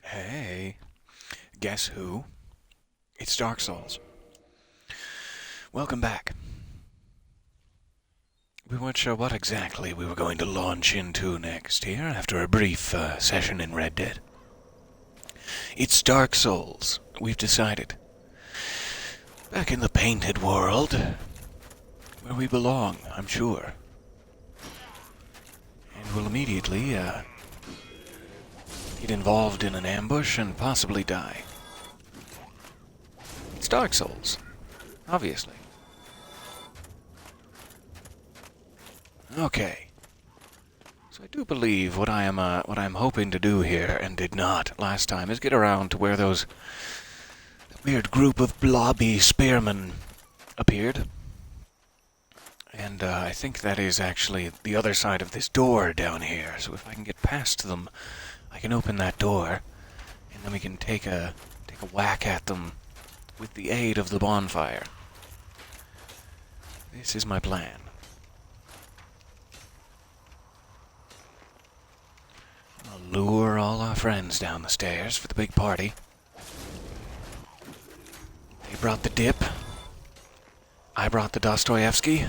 Hey, guess who? It's Dark Souls. Welcome back. We weren't sure what exactly we were going to launch into next here after a brief session in Red Dead. It's Dark Souls, we've decided. Back in the painted world, where we belong, I'm sure. And we'll immediately get involved in an ambush and possibly die. It's Dark Souls, obviously. Okay. So I do believe what I'm hoping to do here, and did not last time, is get around to where that weird group of blobby spearmen appeared. And I think that is actually the other side of this door down here. So if I can get past them, I can open that door, and then we can take a whack at them with the aid of the bonfire. This is my plan. I'll lure all our friends down the stairs for the big party. They brought the dip. I brought the Dostoevsky.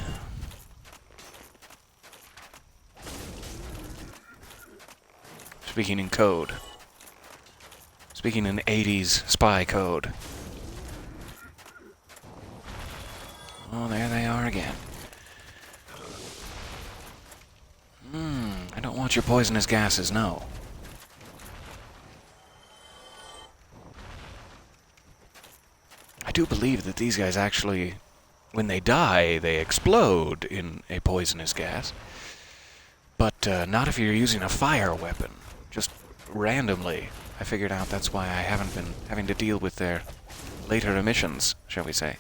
Speaking in code. Speaking in 80s spy code. Oh, there they are again. I don't want your poisonous gases, no. I do believe that these guys actually, when they die, they explode in a poisonous gas. But not if you're using a fire weapon. Just randomly. I figured out that's why I haven't been having to deal with their later emissions, shall we say.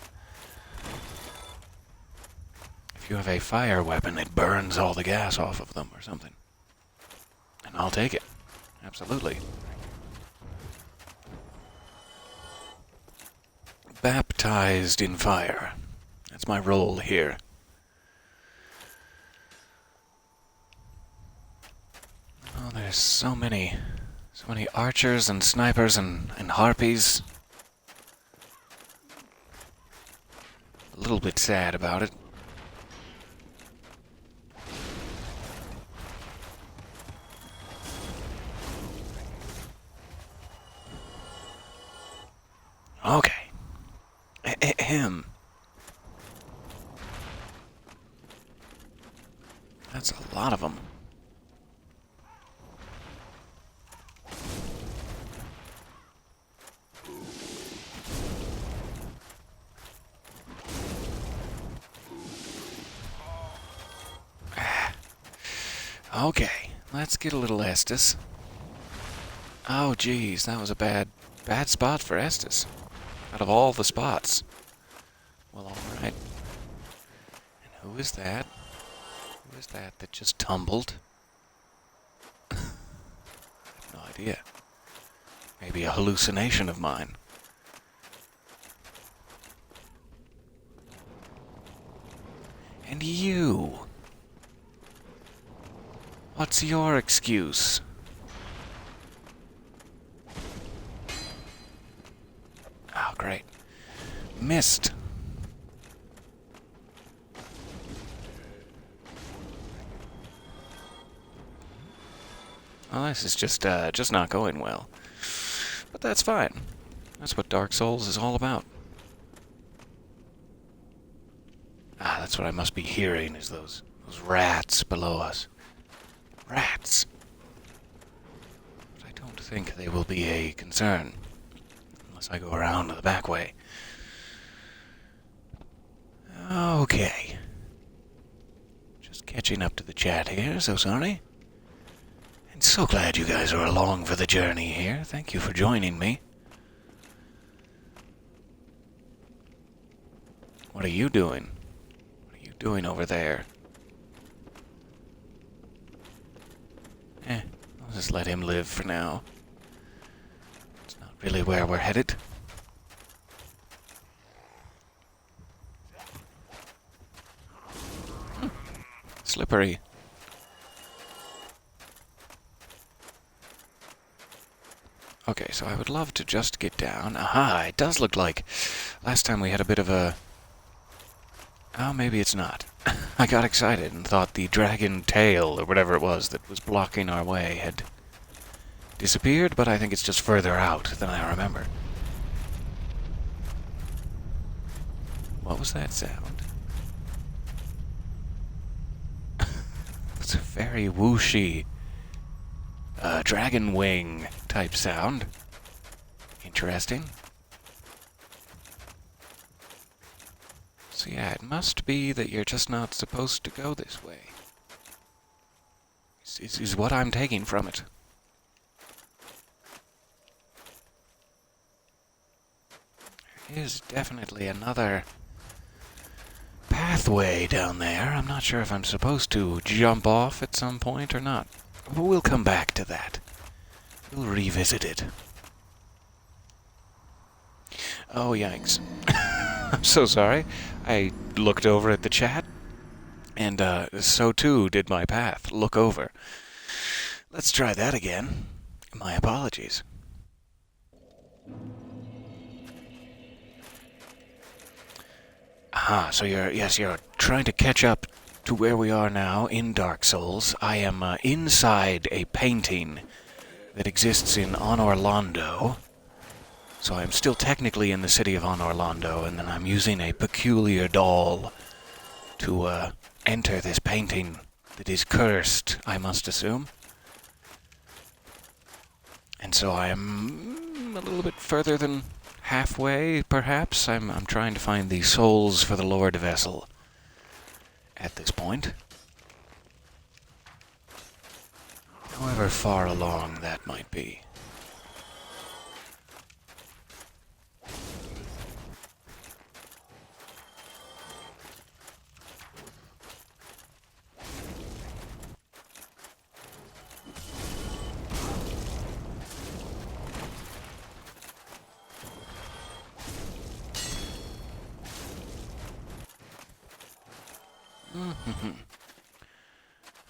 If you have a fire weapon, it burns all the gas off of them or something. And I'll take it. Absolutely. Baptized in fire. That's my role here. Oh, there's so many archers and snipers and harpies. A little bit sad about it. Okay. Him. That's a lot of them. Okay, let's get a little Estus. Oh, geez, that was a bad spot for Estus. Out of all the spots. Well, alright. And who is that? Who is that just tumbled? I have no idea. Maybe a hallucination of mine. And you? What's your excuse? Oh, great. Missed. Well, this is just not going well. But that's fine. That's what Dark Souls is all about. Ah, that's what I must be hearing, is those rats below us. Rats. But I don't think they will be a concern. Unless I go around the back way. Okay. Just catching up to the chat here, so sorry. And so glad you guys are along for the journey here. Thank you for joining me. What are you doing? What are you doing over there? I'll just let him live for now. It's not really where we're headed. Slippery. Okay, so I would love to just get down. Aha, it does look like last time we had a bit of a... Oh, maybe it's not. I got excited and thought the dragon tail, or whatever it was that was blocking our way, had disappeared, but I think it's just further out than I remember. What was that sound? It's a very whooshy dragon wing type sound. Interesting. So yeah, it must be that you're just not supposed to go this way. Is what I'm taking from it. There is definitely another pathway down there. I'm not sure if I'm supposed to jump off at some point or not. But we'll come back to that. We'll revisit it. Oh, yikes. I'm so sorry. I looked over at the chat, and so too did my path. Look over. Let's try that again. My apologies. Aha, so you're trying to catch up to where we are now in Dark Souls. I am inside a painting that exists in Orlando. So I'm still technically in the city of Orlando, and then I'm using a peculiar doll to enter this painting that is cursed, I must assume. And so I am a little bit further than halfway, perhaps. I'm trying to find the souls for the Lord Vessel at this point. However far along that might be.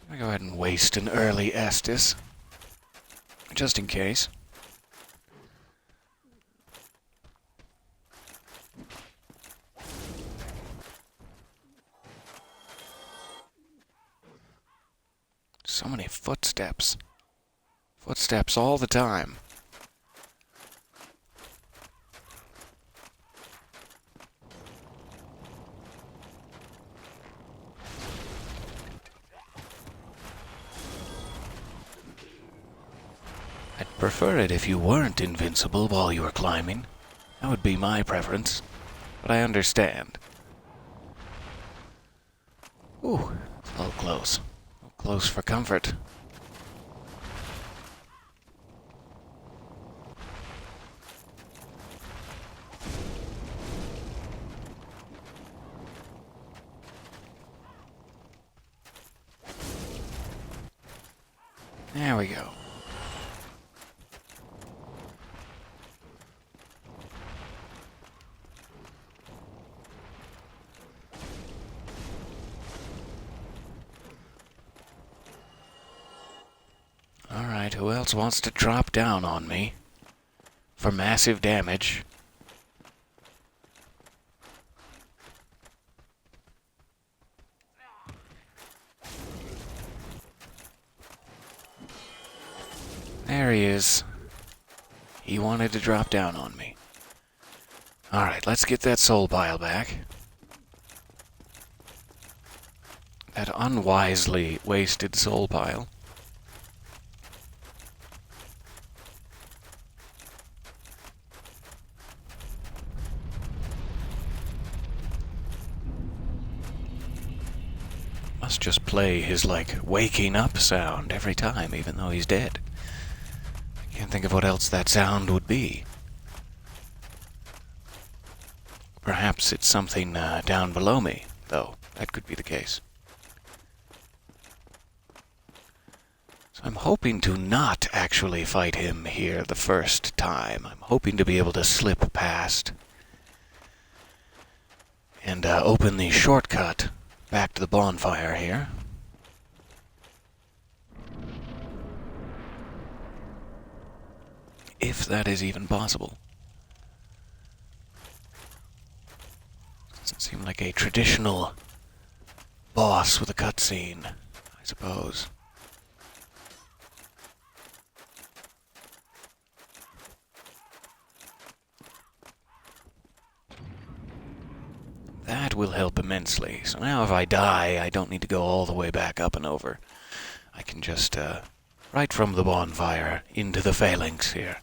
I'm gonna go ahead and waste an early Estus, just in case. So many footsteps. Footsteps all the time. I'd prefer it if you weren't invincible while you were climbing. That would be my preference. But I understand. Ooh, it's a little close. A little close for comfort. There we go. Alright, who else wants to drop down on me for massive damage? There he is. He wanted to drop down on me. Alright, let's get that soul pile back. That unwisely wasted soul pile. Must just play his, waking up sound every time, even though he's dead. I can't think of what else that sound would be. Perhaps it's something down below me, though. That could be the case. So I'm hoping to not actually fight him here the first time. I'm hoping to be able to slip past and open the shortcut back to the bonfire here. If that is even possible. Doesn't seem like a traditional boss with a cutscene, I suppose. That will help immensely. So now if I die, I don't need to go all the way back up and over. I can just, right from the bonfire into the phalanx here.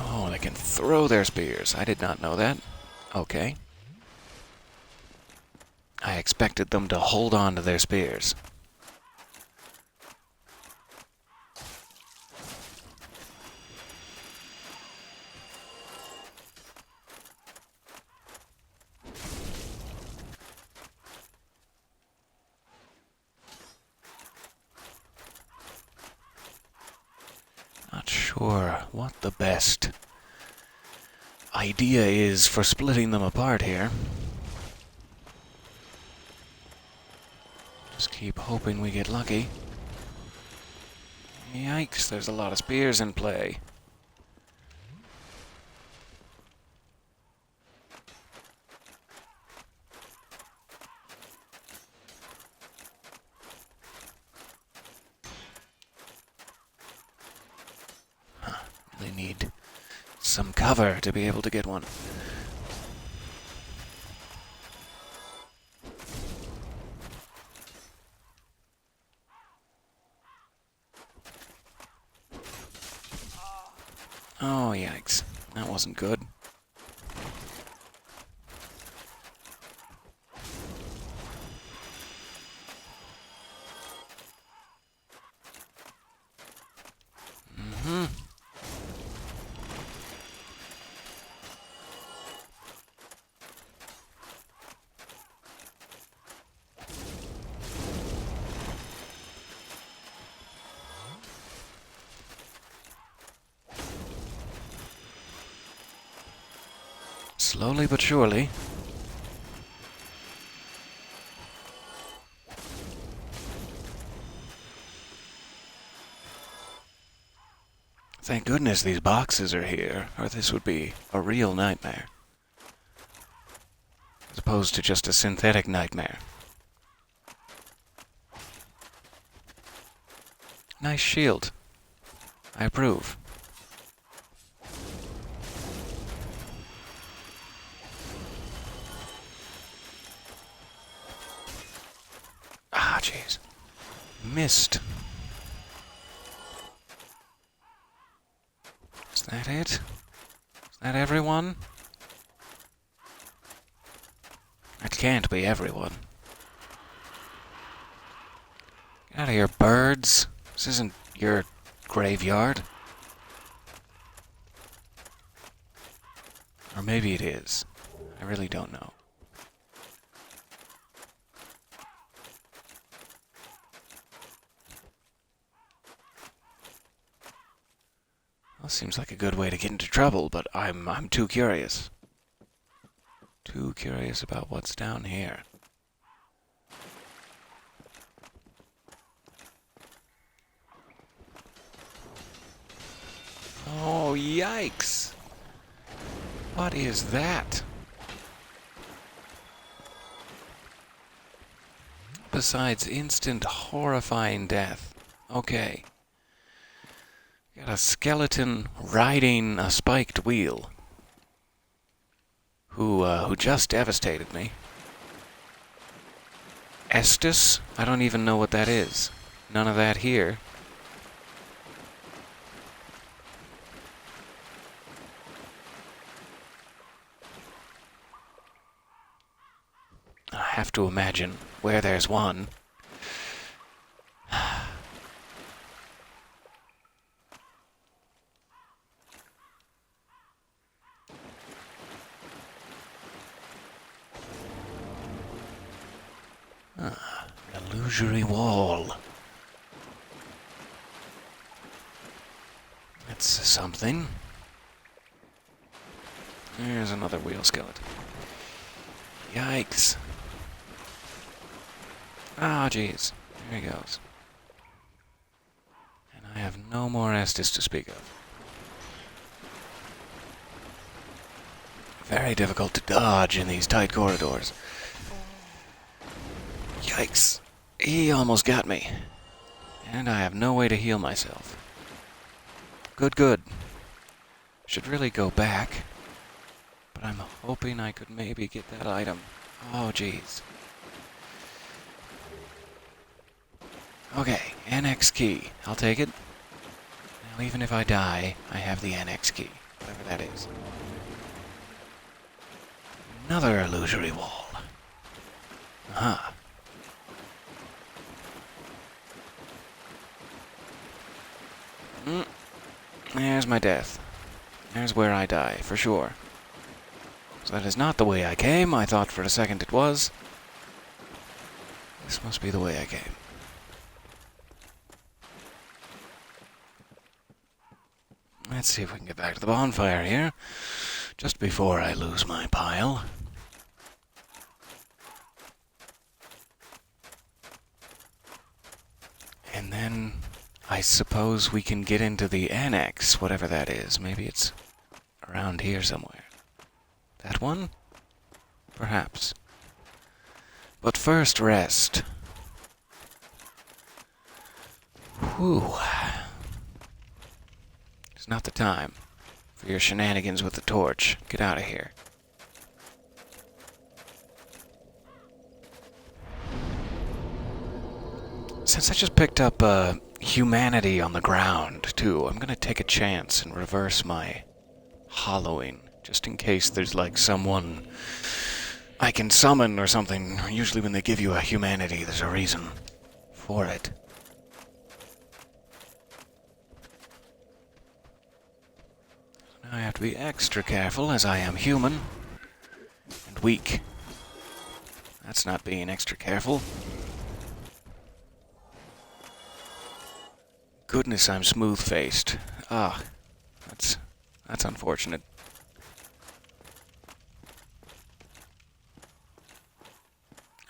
Oh, they can throw their spears. I did not know that. Okay. I expected them to hold on to their spears. Not sure what the best idea is for splitting them apart here. Just keep hoping we get lucky. Yikes, there's a lot of spears in play. Really need some cover to be able to get one. Oh, yikes. That wasn't good. Slowly but surely. Thank goodness these boxes are here, or this would be a real nightmare. As opposed to just a synthetic nightmare. Nice shield. I approve. Ah, jeez. Missed. Is that it? Is that everyone? That can't be everyone. Get out of here, birds. This isn't your graveyard. Or maybe it is. I really don't know. Well, seems like a good way to get into trouble, but I'm too curious. Too curious about what's down here. Oh, yikes! What is that? Besides instant horrifying death. Okay. Got a skeleton riding a spiked wheel. Who just devastated me. Estus? I don't even know what that is. None of that here. I have to imagine where there's one. Illusory wall. That's something. There's another wheel skeleton. Yikes. Ah, jeez. There he goes. And I have no more Estus to speak of. Very difficult to dodge in these tight corridors. Yikes. He almost got me. And I have no way to heal myself. Good, good. Should really go back. But I'm hoping I could maybe get that item. Oh, jeez. Okay, NX key. I'll take it. Now, even if I die, I have the NX key. Whatever that is. Another illusory wall. Aha. There's my death. There's where I die, for sure. So that is not the way I came. I thought for a second it was. This must be the way I came. Let's see if we can get back to the bonfire here. Just before I lose my pile. And then I suppose we can get into the annex, whatever that is. Maybe it's around here somewhere. That one? Perhaps. But first, rest. Whew. It's not the time for your shenanigans with the torch. Get out of here. Since I just picked up humanity on the ground, too, I'm gonna take a chance and reverse my hollowing. Just in case there's like someone I can summon or something. Usually when they give you a humanity, there's a reason for it. Now I have to be extra careful as I am human and weak. That's not being extra careful. Goodness, I'm smooth-faced. Ah, that's unfortunate.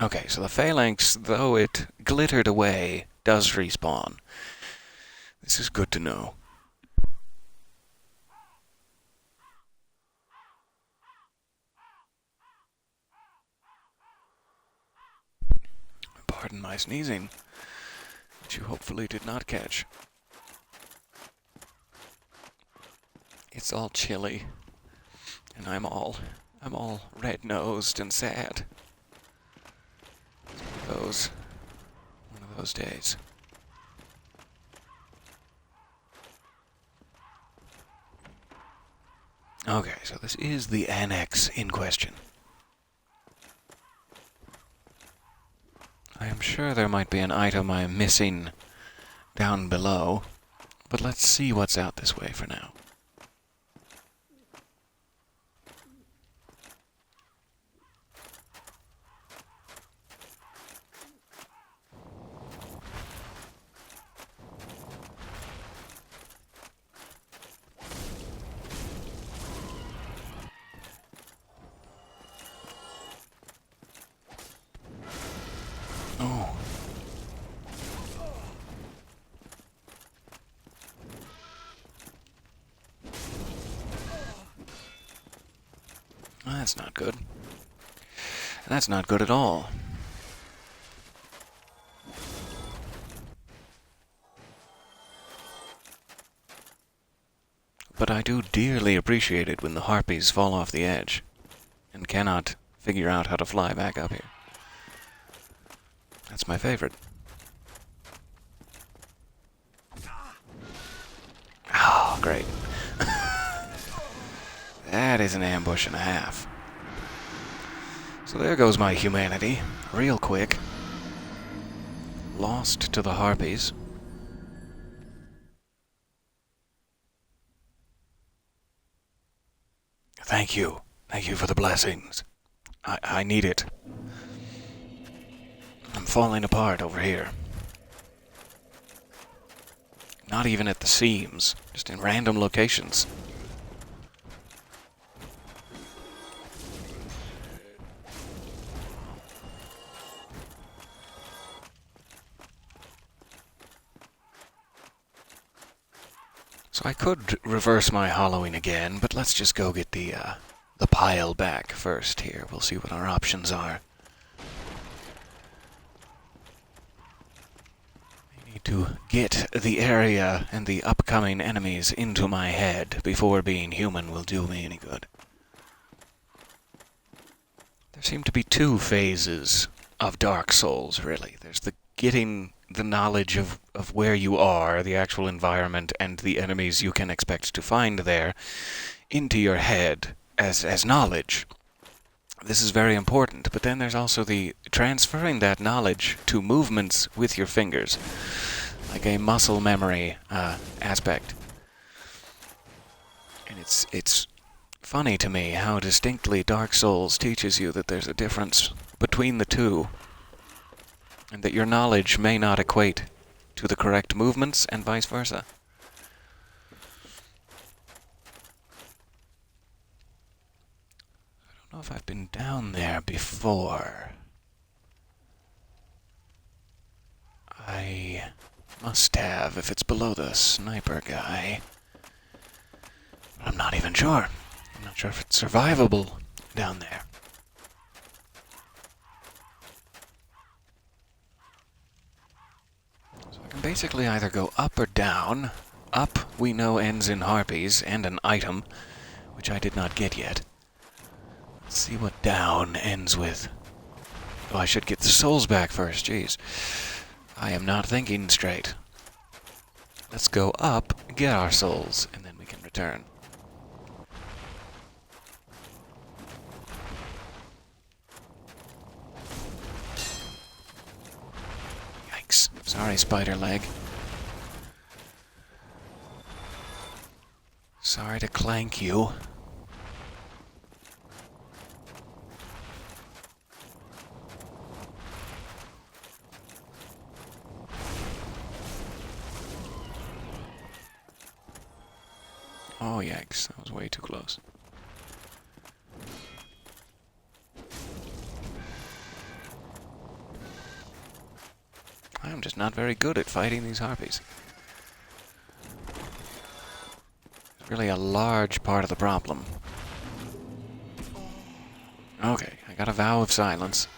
Okay, so the phalanx, though it glittered away, does respawn. This is good to know. Pardon my sneezing, which you hopefully did not catch. It's all chilly, and I'm all red-nosed and sad. It's one of those days. Okay, so this is the annex in question. I am sure there might be an item I am missing down below, but let's see what's out this way for now. Oh. That's not good. That's not good at all. But I do dearly appreciate it when the harpies fall off the edge and cannot figure out how to fly back up here. That's my favorite. Oh, great. That is an ambush and a half. So there goes my humanity, real quick. Lost to the harpies. Thank you. Thank you for the blessings. I need it. I'm falling apart over here. Not even at the seams, just in random locations. So I could reverse my hollowing again, but let's just go get the pile back first here. We'll see what our options are. I need to get the area and the upcoming enemies into my head before being human will do me any good. There seem to be two phases of Dark Souls, really. There's the getting the knowledge of where you are, the actual environment, and the enemies you can expect to find there into your head as knowledge. This is very important, but then there's also the transferring that knowledge to movements with your fingers, like a muscle memory aspect. And it's funny to me how distinctly Dark Souls teaches you that there's a difference between the two, and that your knowledge may not equate to the correct movements, and vice versa. I don't know if I've been down there before. I must have, if it's below the sniper guy. But I'm not even sure. I'm not sure if it's survivable down there. So I can basically either go up or down. Up, we know, ends in harpies and an item, which I did not get yet. Let's see what down ends with. Oh, I should get the souls back first, jeez. I am not thinking straight. Let's go up, get our souls, and then we can return. Yikes. Sorry, spider leg. Sorry to clank you. Oh, yikes. That was way too close. I'm just not very good at fighting these harpies. It's really a large part of the problem. Okay, I got a vow of silence.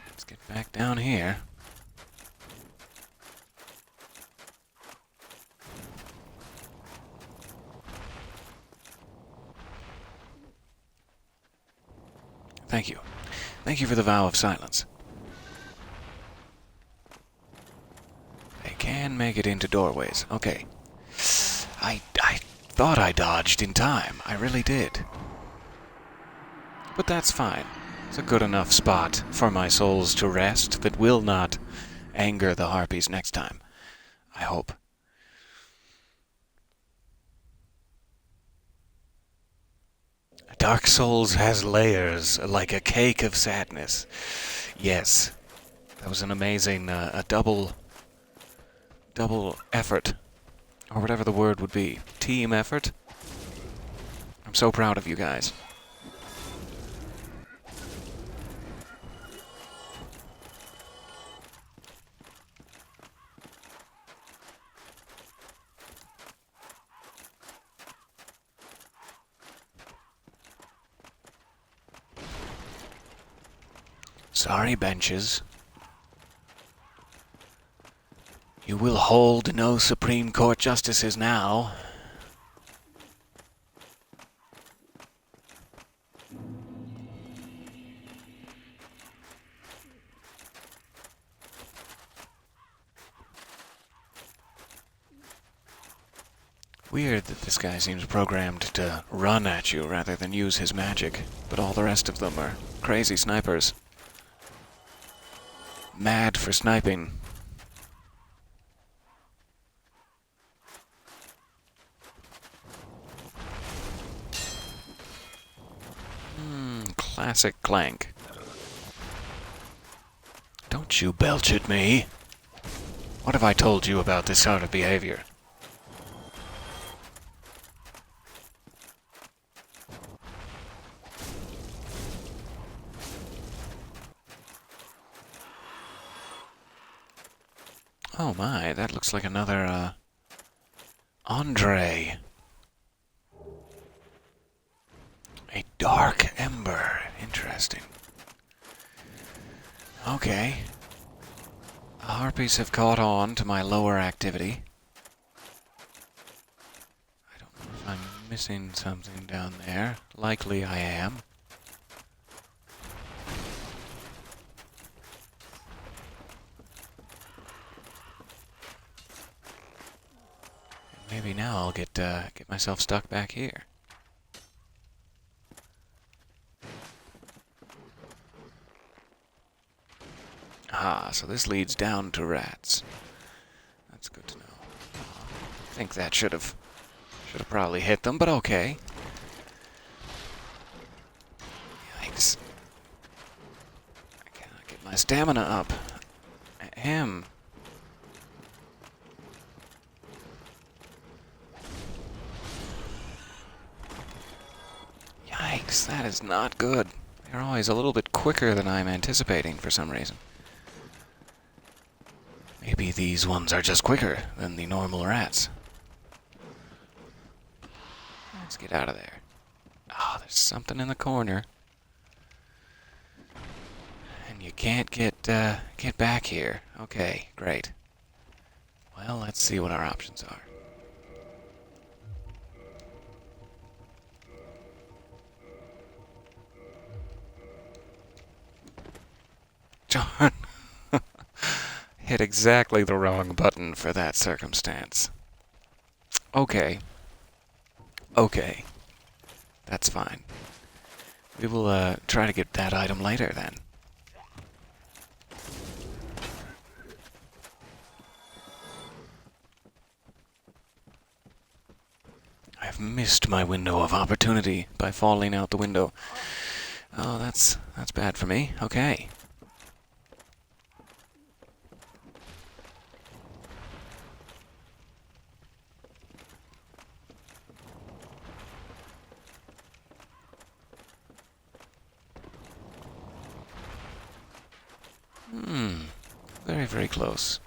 Let's get back down here. Thank you. Thank you for the vow of silence. They can make it into doorways. Okay. I thought I dodged in time. I really did. But that's fine. It's a good enough spot for my souls to rest that will not anger the harpies next time. I hope. Dark Souls has layers, like a cake of sadness. Yes, that was an amazing, a double effort, or whatever the word would be. Team effort. I'm so proud of you guys. Sorry, benches. You will hold no Supreme Court justices now. Weird that this guy seems programmed to run at you rather than use his magic, but all the rest of them are crazy snipers. Mad for sniping. Classic clank. Don't you belch at me. What have I told you about this sort of behavior? Oh my, that looks like another Andre. A dark ember. Interesting. Okay. The harpies have caught on to my lower activity. I don't know if I'm missing something down there. Likely I am. Maybe now I'll get myself stuck back here. Ah, so this leads down to rats. That's good to know. I think that should have probably hit them, but okay. Yikes. I cannot get my stamina up. Ahem. Yikes, that is not good. They're always a little bit quicker than I'm anticipating for some reason. Maybe these ones are just quicker than the normal rats. Let's get out of there. Oh, there's something in the corner. And you can't get back here. Okay, great. Well, let's see what our options are. Darn. Hit exactly the wrong button for that circumstance. Okay. Okay. That's fine. We will try to get that item later then. I've missed my window of opportunity by falling out the window. Oh, that's bad for me. Okay. Very, very close.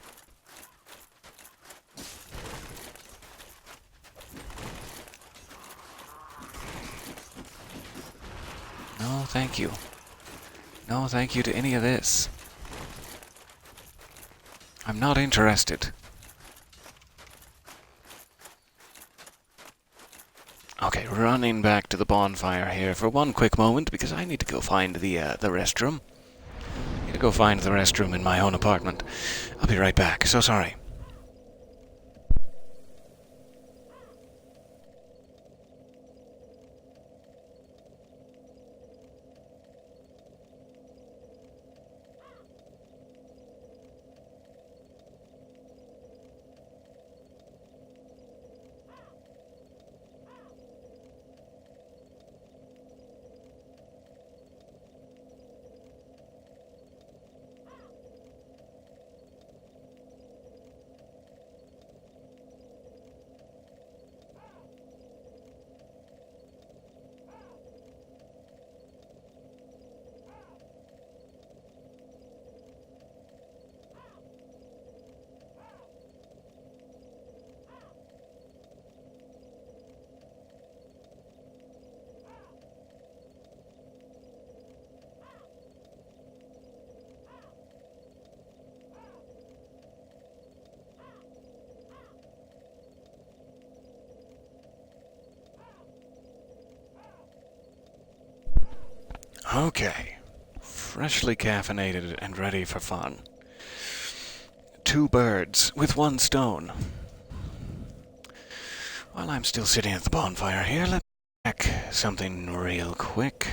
No, thank you. No, thank you to any of this. I'm not interested. Okay, running back to the bonfire here for one quick moment because I need to go find the restroom. I need to go find the restroom in my own apartment. I'll be right back. So sorry. Okay. Freshly caffeinated and ready for fun. 2 birds with 1 stone. While I'm still sitting at the bonfire here, let me check something real quick.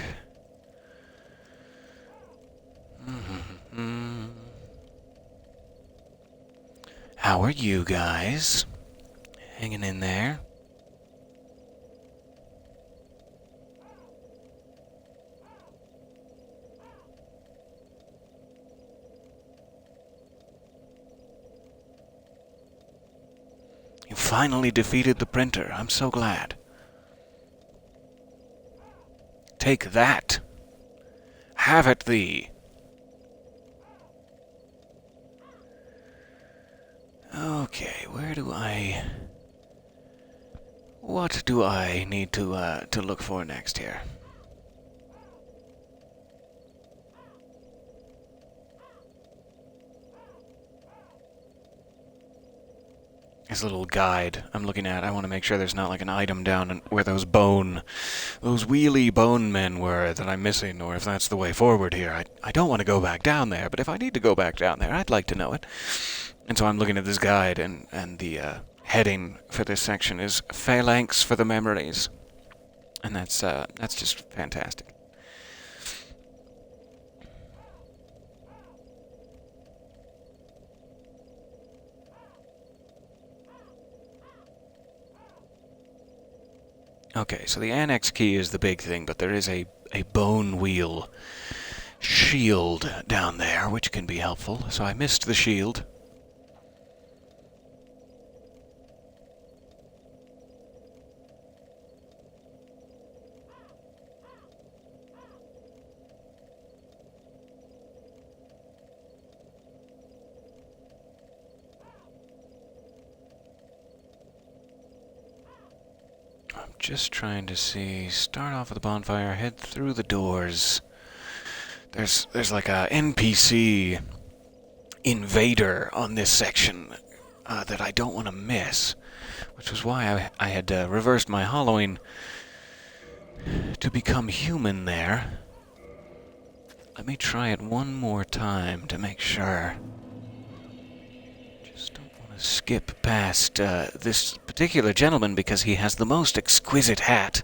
How are you guys? Hanging in there? You finally defeated the printer. I'm so glad. Take that. Have it thee. Okay, where do I What do I need to look for next here? This little guide I'm looking at, I want to make sure there's not like an item down where those wheelie bone men were that I'm missing, or if that's the way forward here. I don't want to go back down there, but if I need to go back down there, I'd like to know it. And so I'm looking at this guide, and the heading for this section is Phalanx for the Memories. And that's just fantastic. Okay, so the annex key is the big thing, but there is a bone wheel shield down there, which can be helpful. So I missed the shield. I'm just trying to see. Start off with the bonfire, head through the doors. There's like a NPC invader on this section that I don't want to miss, which was why I had reversed my hollowing to become human there. Let me try it one more time to make sure. Just don't want to skip past this particular gentleman because he has the most exquisite hat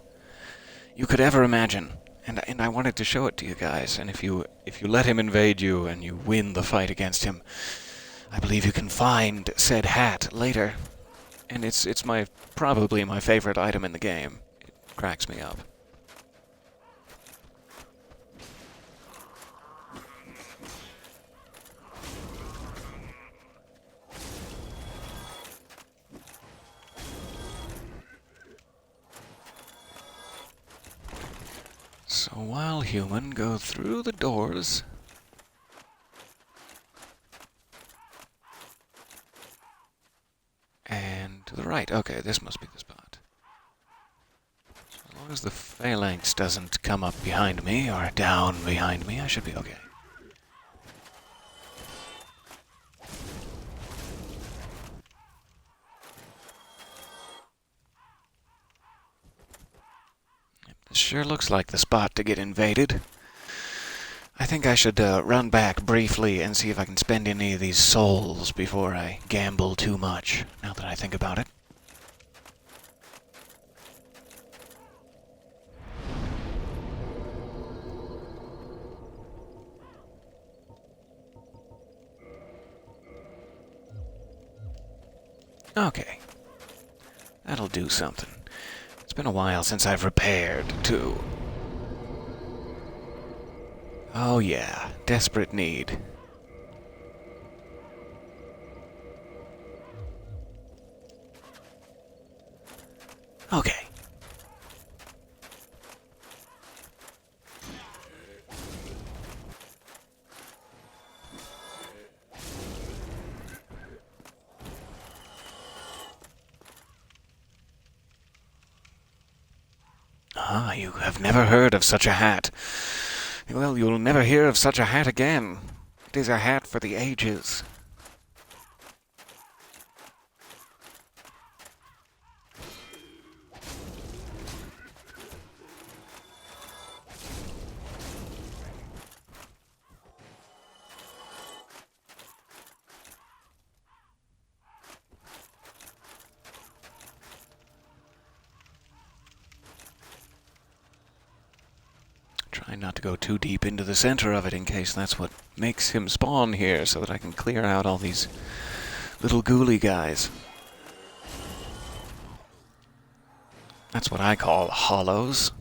you could ever imagine. And I wanted to show it to you guys. And if you let him invade you and you win the fight against him, I believe you can find said hat later. And it's probably my favorite item in the game. It cracks me up. So while human, go through the doors. And to the right. Okay, this must be the spot. So as long as the phalanx doesn't come up behind me or down behind me, I should be okay. This sure looks like the spot to get invaded. I think I should run back briefly and see if I can spend any of these souls before I gamble too much, now that I think about it. Okay. That'll do something. It's been a while since I've repaired, too. Oh yeah, desperate need. Okay. Ah, you have never heard of such a hat. Well, you'll never hear of such a hat again. It is a hat for the ages. Try not to go too deep into the center of it in case that's what makes him spawn here, so that I can clear out all these little ghouly guys. That's what I call hollows.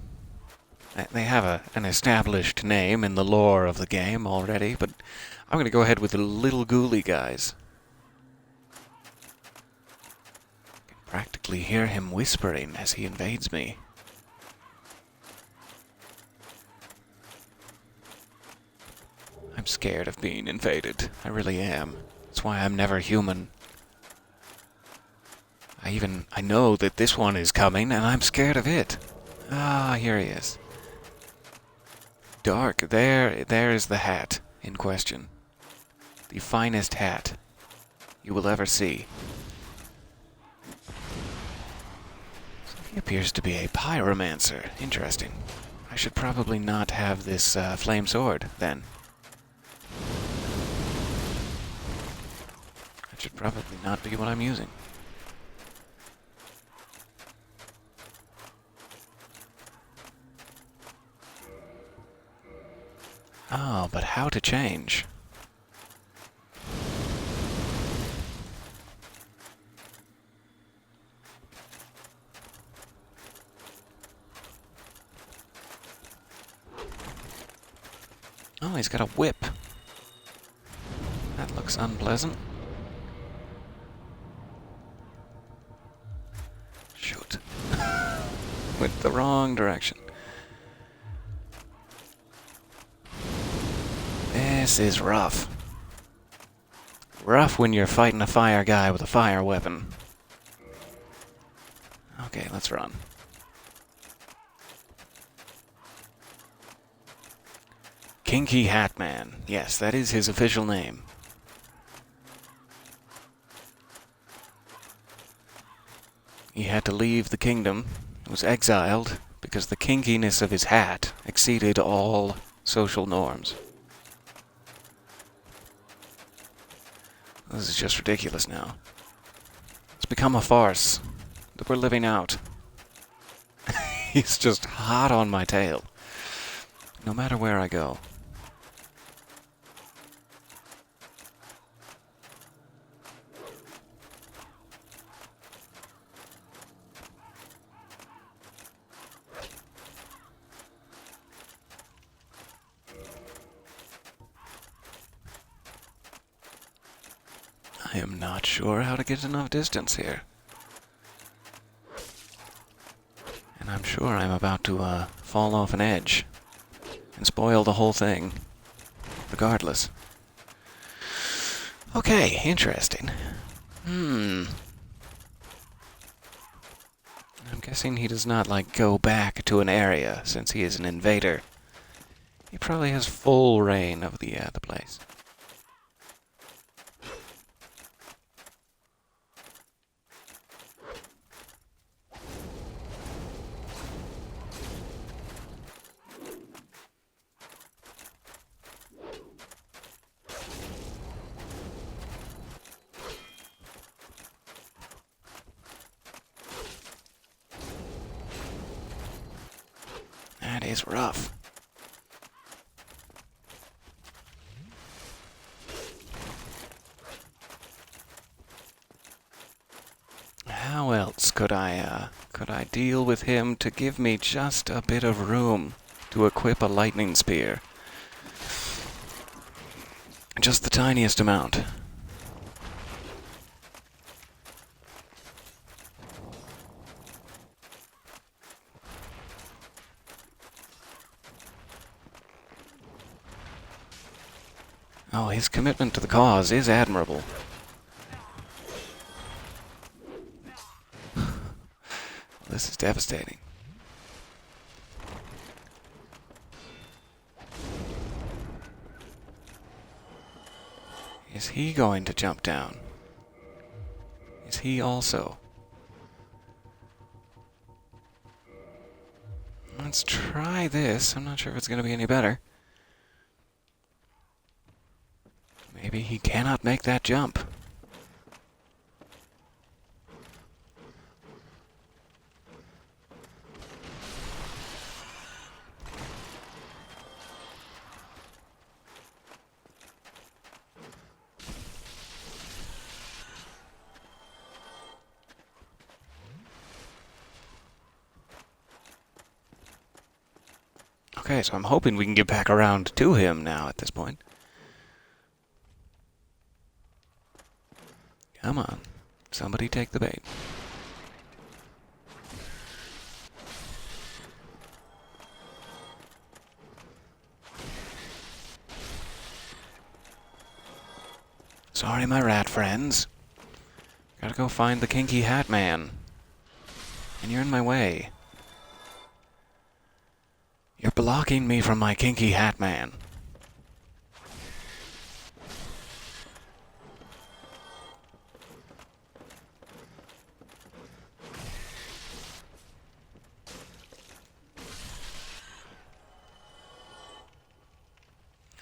They have an established name in the lore of the game already, but I'm going to go ahead with the little ghouly guys. I can practically hear him whispering as he invades me. I'm scared of being invaded. I really am. That's why I'm never human. I know that this one is coming, and I'm scared of it. Ah, here he is. Dark. There is the hat in question. The finest hat you will ever see. So he appears to be a pyromancer. Interesting. I should probably not have this flame sword, then. That should probably not be what I'm using. Oh, but how to change? Oh, he's got a whip. That looks unpleasant. Shoot. Went the wrong direction. This is rough. Rough when you're fighting a fire guy with a fire weapon. Okay, let's run. Kinky Hat Man. Yes, that is his official name. He had to leave the kingdom. He was exiled because the kinkiness of his hat exceeded all social norms. This is just ridiculous now. It's become a farce that we're living out. He's just hot on my tail, no matter where I go. I am not sure how to get enough distance here. And I'm sure I'm about to fall off an edge and spoil the whole thing, regardless. Okay, interesting. I'm guessing he does not, go back to an area, since he is an invader. He probably has full reign of the place. That is rough. How else could I deal with him to give me just a bit of room to equip a lightning spear? Just the tiniest amount. Oh, his commitment to the cause is admirable. This is devastating. Is he going to jump down? Is he also? Let's try this. I'm not sure if it's going to be any better. Maybe he cannot make that jump. Okay, so I'm hoping we can get back around to him now at this point. Come on. Somebody take the bait. Sorry, my rat friends. Gotta go find the Kinky Hat Man. And you're in my way. You're blocking me from my Kinky Hat Man.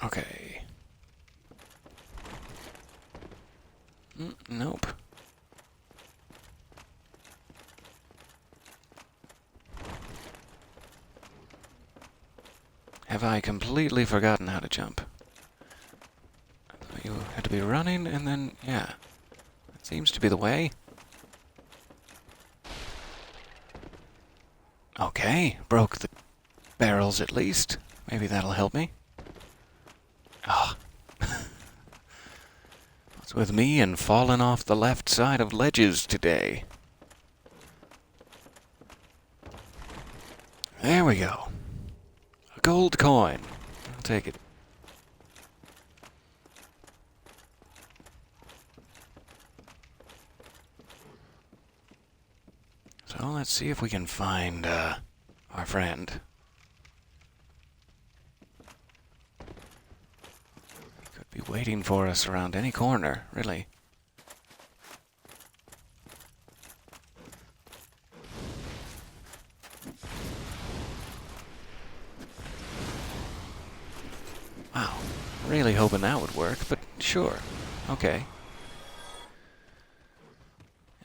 Okay. Nope. Have I completely forgotten how to jump? I thought you had to be running and then, yeah. That seems to be the way. Okay, broke the barrels at least. Maybe that'll help me. Ah. What's with me and falling off the left side of ledges today? There we go. A gold coin. I'll take it. So let's see if we can find our friend. He could be waiting for us around any corner, really. Wow, really hoping that would work, but sure. Okay.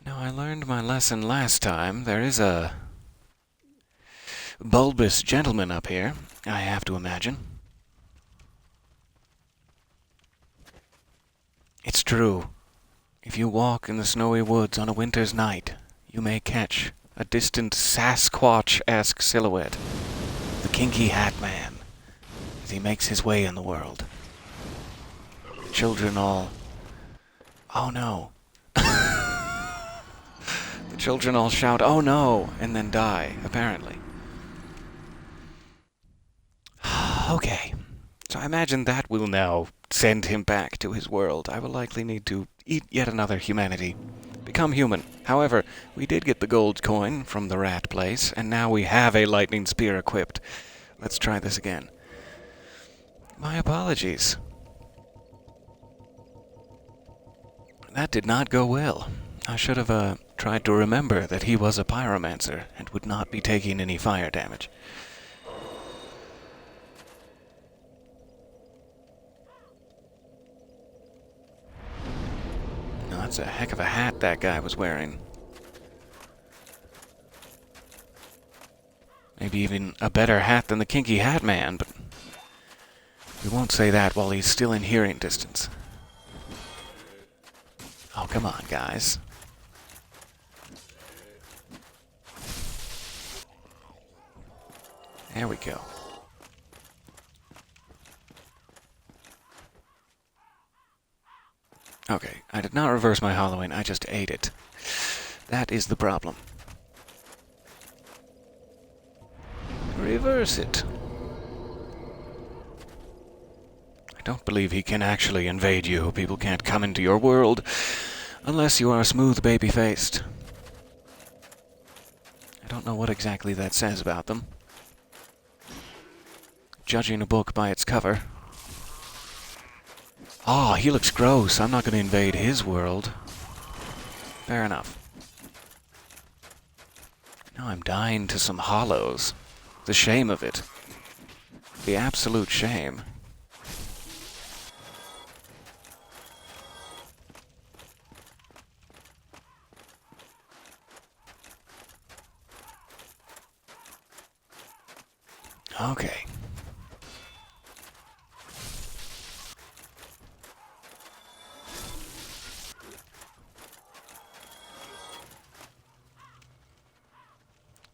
Now, I learned my lesson last time. There is a bulbous gentleman up here, I have to imagine. It's true. If you walk in the snowy woods on a winter's night, you may catch a distant Sasquatch-esque silhouette of the Kinky Hat Man as he makes his way in the world. Children all... Oh no. The children all shout, "Oh no!" and then die, apparently. Okay. So I imagine that will now send him back to his world. I will likely need to eat yet another humanity. Become human. However, we did get the gold coin from the rat place, and now we have a lightning spear equipped. Let's try this again. My apologies. That did not go well. I should have tried to remember that he was a pyromancer and would not be taking any fire damage. Now, that's a heck of a hat that guy was wearing. Maybe even a better hat than the Kinky Hat Man, but we won't say that while he's still in hearing distance. Oh, come on, guys. There we go. Okay, I did not reverse my Halloween, I just ate it. That is the problem. Reverse it. I don't believe he can actually invade you. People can't come into your world unless you are smooth baby-faced. I don't know what exactly that says about them. Judging a book by its cover. Oh, he looks gross. I'm not going to invade his world. Fair enough. Now I'm dying to some hollows. The shame of it. The absolute shame. Okay.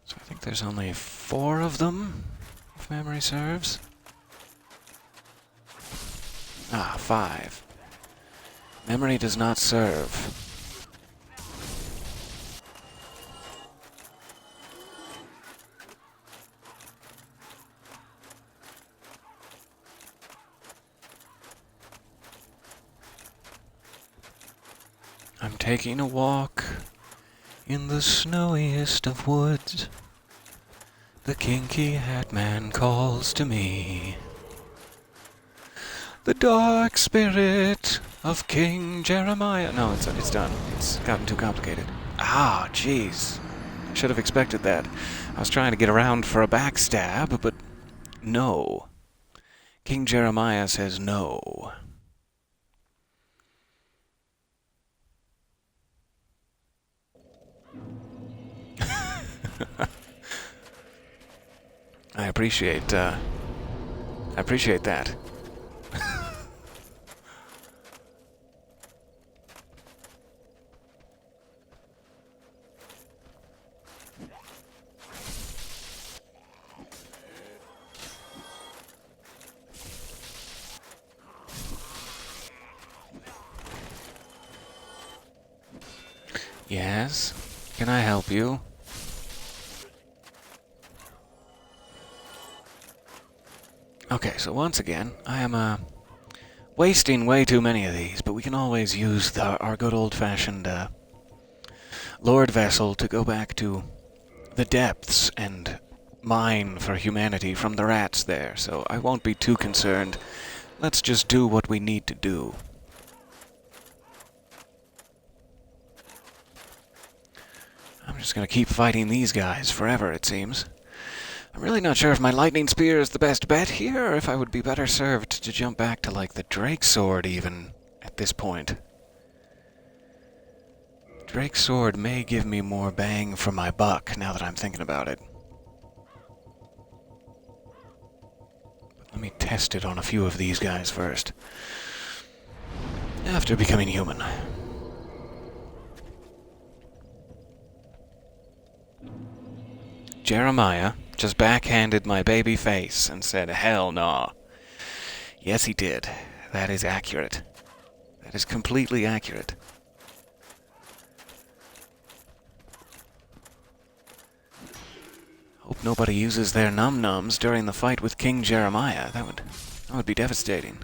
So I think there's only 4 of them, if memory serves. Ah, 5. Memory does not serve. I'm taking a walk in the snowiest of woods. The kinky hat man calls to me. The dark spirit of King Jeremiah. No, it's done. It's gotten too complicated. Ah, jeez. I should have expected that. I was trying to get around for a backstab, but no. King Jeremiah says no. I appreciate that. Yes? Can I help you? Okay, so once again, I am, wasting way too many of these, but we can always use our good old-fashioned, Lord Vessel to go back to the depths and mine for humanity from the rats there, so I won't be too concerned. Let's just do what we need to do. I'm just gonna keep fighting these guys forever, it seems. I'm really not sure if my lightning spear is the best bet here, or if I would be better served to jump back to, like, the Drake Sword, even, at this point. Drake Sword may give me more bang for my buck, now that I'm thinking about it. But let me test it on a few of these guys first. After becoming human. Jeremiah just backhanded my baby face and said, hell no. Yes, he did. That is accurate. That is completely accurate. Hope nobody uses their num-nums during the fight with King Jeremiah. That would be devastating.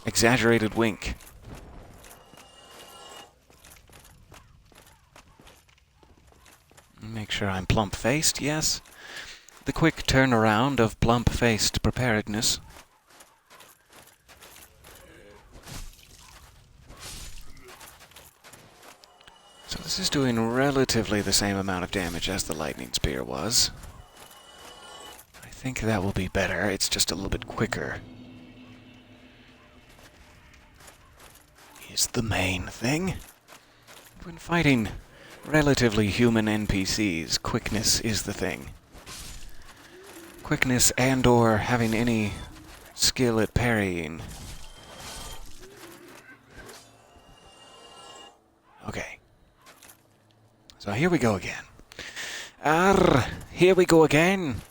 Exaggerated wink. Make sure I'm plump-faced, yes. The quick turnaround of plump-faced preparedness. So this is doing relatively the same amount of damage as the lightning spear was. I think that will be better. It's just a little bit quicker. Is the main thing. When fighting relatively human NPCs, quickness is the thing. Quickness and/or having any skill at parrying. Okay. So here we go again. Here we go again.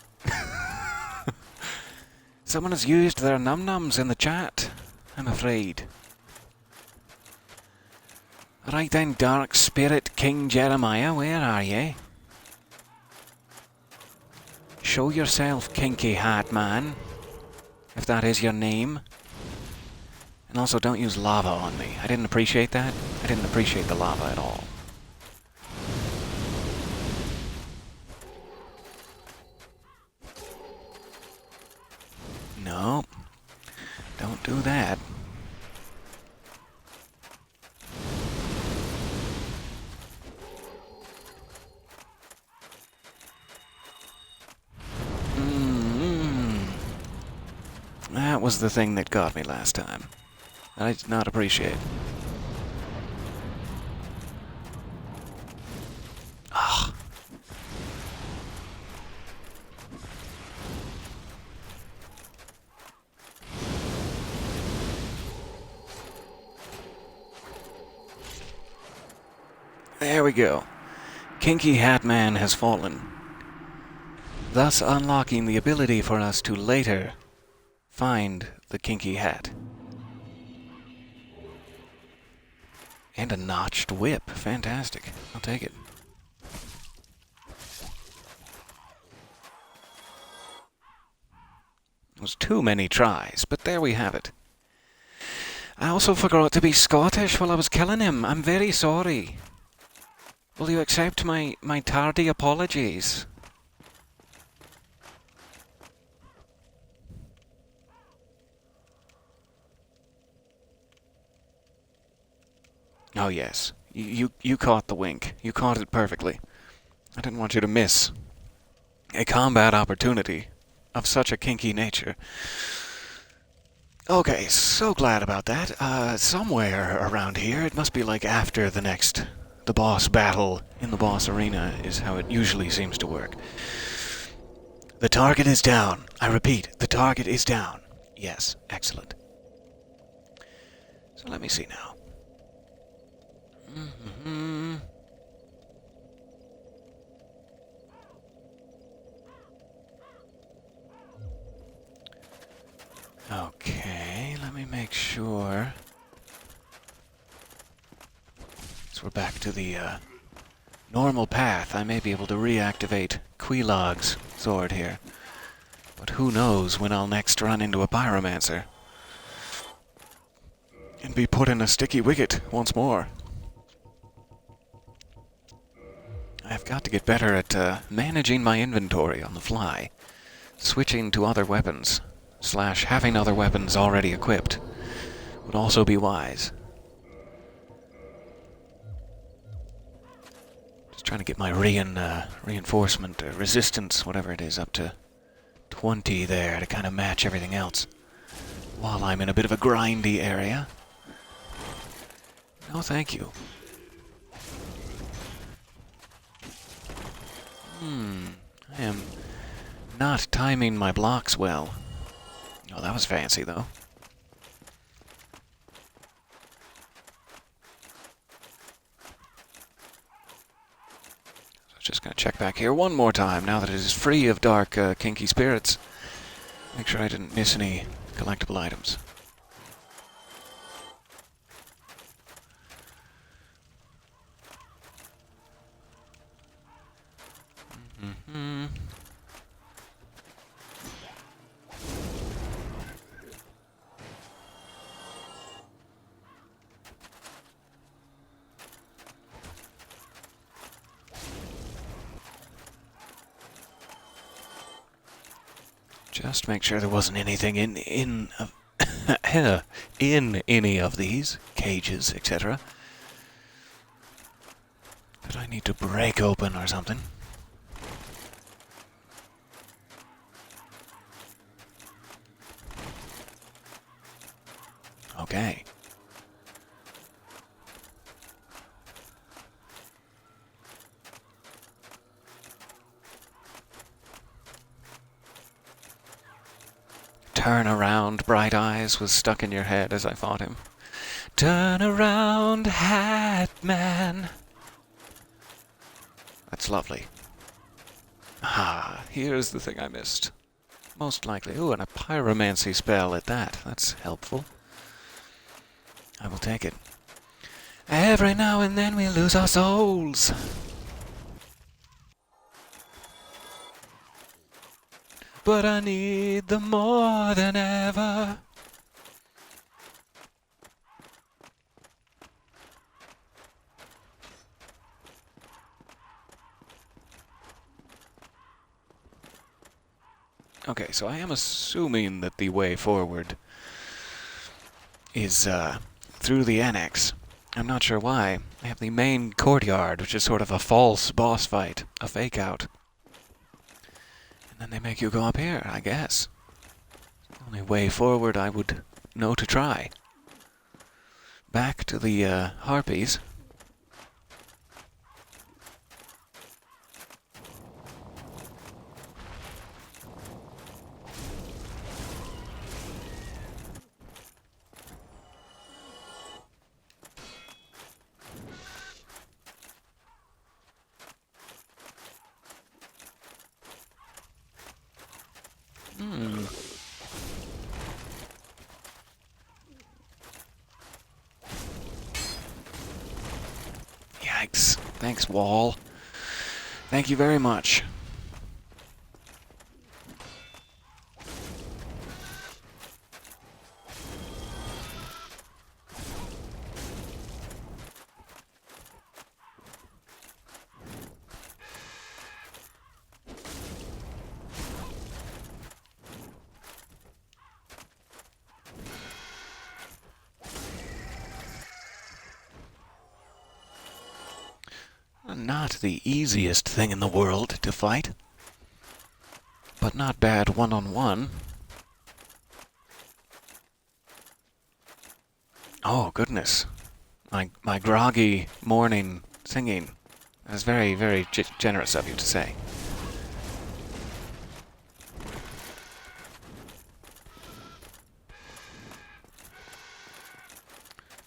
Someone has used their num-nums in the chat, I'm afraid. Right then, Dark Spirit King Jeremiah, where are ye? Show yourself, Kinky Hat Man, if that is your name. And also, don't use lava on me. I didn't appreciate that. I didn't appreciate the lava at all. No, don't do that. That was the thing that got me last time. I did not appreciate. Ugh. There we go. Kinky Hat Man has fallen, thus unlocking the ability for us to later find the Kinky Hat. And a notched whip. Fantastic. I'll take it. was too many tries, but there we have it. I also forgot to be Scottish while I was killing him. I'm very sorry. Will you accept my tardy apologies? Oh yes, you caught the wink. You caught it perfectly. I didn't want you to miss a combat opportunity of such a kinky nature. Okay, so glad about that. Somewhere around here, it must be like after the boss battle in the boss arena is how it usually seems to work. The target is down. I repeat, the target is down. Yes, excellent. So let me see now. Okay, let me make sure. So we're back to the normal path. I may be able to reactivate Quilog's sword here. But who knows when I'll next run into a pyromancer and be put in a sticky wicket once more. I've got to get better at managing my inventory on the fly. Switching to other weapons, / having other weapons already equipped, would also be wise. Just trying to get my reinforcement, resistance, whatever it is, up to 20 there to kind of match everything else. While I'm in a bit of a grindy area. No, thank you. I am not timing my blocks well. Oh, that was fancy, though. So just gonna check back here one more time, now that it is free of dark, kinky spirits. Make sure I didn't miss any collectible items. Just make sure there wasn't anything in in any of these cages, etc. that I need to break open or something. Okay. Turn around, Bright Eyes was stuck in your head as I fought him. Turn around, Hat Man. That's lovely. Ah, here's the thing I missed. Most likely. Ooh, and a pyromancy spell at that. That's helpful. I will take it. Every now and then we lose our souls. But I need them more than ever. Okay, so I am assuming that the way forward is through the annex. I'm not sure why. I have the main courtyard, which is sort of a false boss fight, a fake out. And then they make you go up here, I guess. Only way forward I would know to try. Back to the harpies. Yikes. Thanks, Wall. Thank you very much. Not the easiest thing in the world to fight, but not bad one-on-one. Oh, goodness. My groggy morning singing. That's very, very generous of you to say.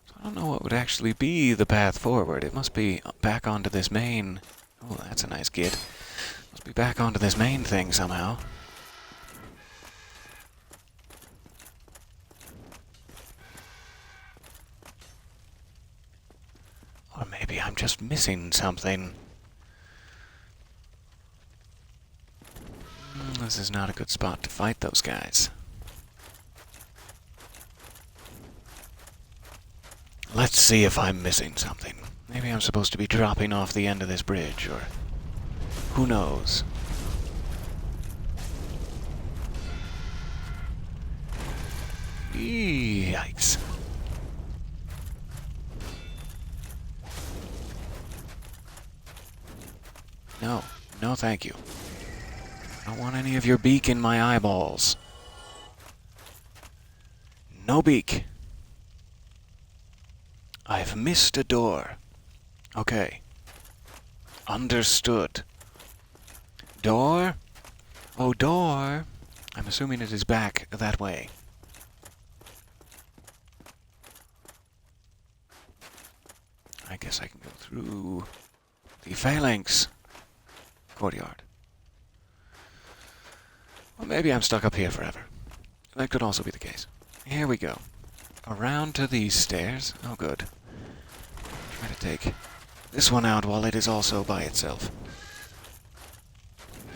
So I don't know what would actually be the path forward. It must be back onto this main... Oh, that's a nice git. Must be back onto this main thing somehow. Or maybe I'm just missing something. This is not a good spot to fight those guys. Let's see if I'm missing something. Maybe I'm supposed to be dropping off the end of this bridge, or... who knows? Yikes. No. No, thank you. I don't want any of your beak in my eyeballs. No beak. I've missed a door. Okay. Understood. Door? Oh, door. I'm assuming it is back that way. I guess I can go through the phalanx courtyard. Well, maybe I'm stuck up here forever. That could also be the case. Here we go. Around to these stairs. Oh, good. Try to take this one out while it is also by itself.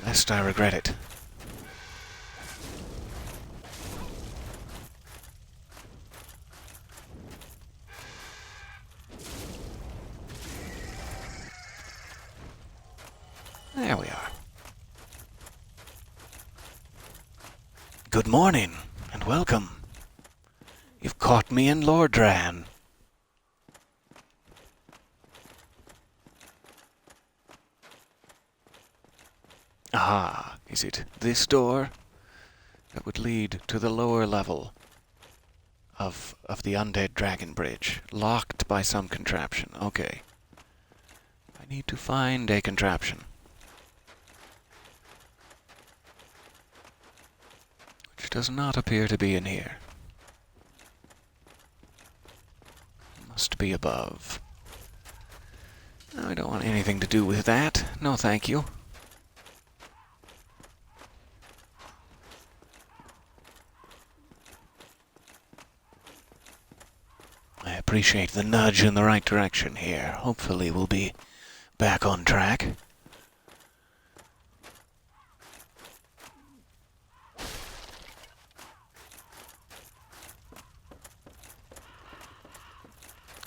Lest I regret it. There we are. Good morning, and welcome. You've caught me in Lordran. Ah, is it this door that would lead to the lower level of the undead dragon bridge, locked by some contraption? Okay. I need to find a contraption. Which does not appear to be in here. Must be above. No, I don't want anything to do with that. No, thank you. I appreciate the nudge in the right direction here. Hopefully we'll be back on track.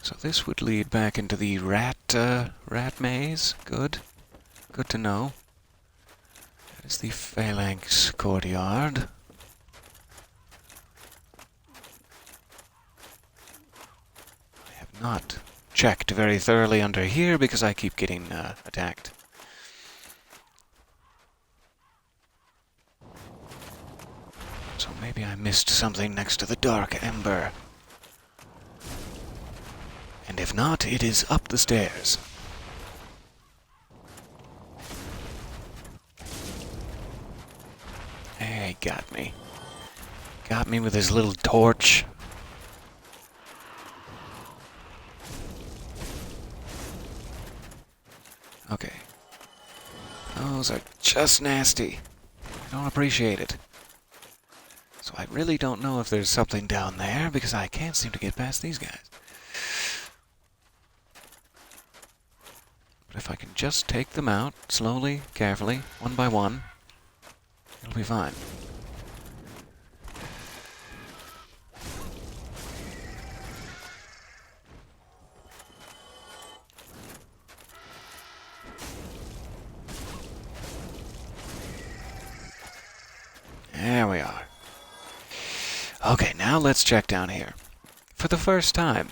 So this would lead back into the rat maze. Good. Good to know. That is the phalanx courtyard. I have not checked very thoroughly under here because I keep getting attacked. So maybe I missed something next to the dark ember. And if not, it is up the stairs. Hey, got me. Got me with his little torch. Okay. Those are just nasty. I don't appreciate it. So I really don't know if there's something down there, because I can't seem to get past these guys. But if I can just take them out, slowly, carefully, one by one, it'll be fine. There we are. Okay, now let's check down here. For the first time.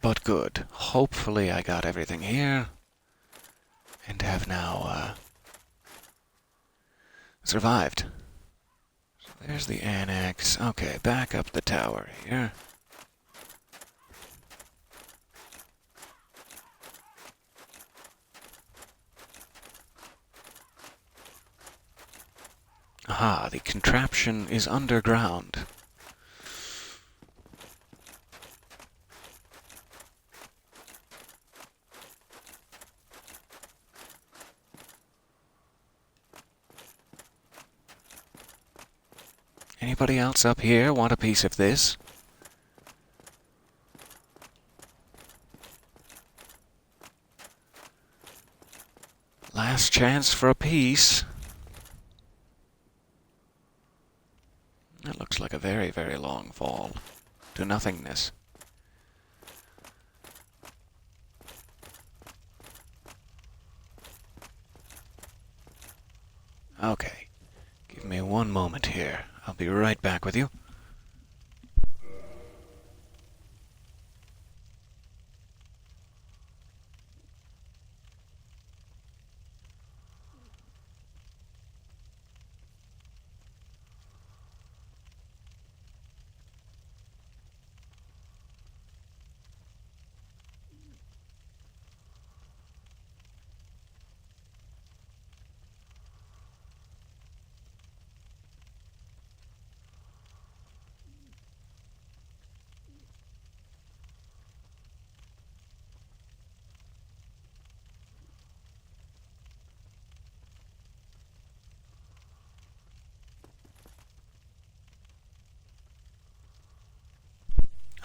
but good. Hopefully I got everything here, and have now survived. So there's the annex. Okay, back up the tower here. Aha, the contraption is underground. Anybody else up here want a piece of this? Last chance for a piece. That looks like a very, very long fall to nothingness. Okay, give me one moment here. I'll be right back with you.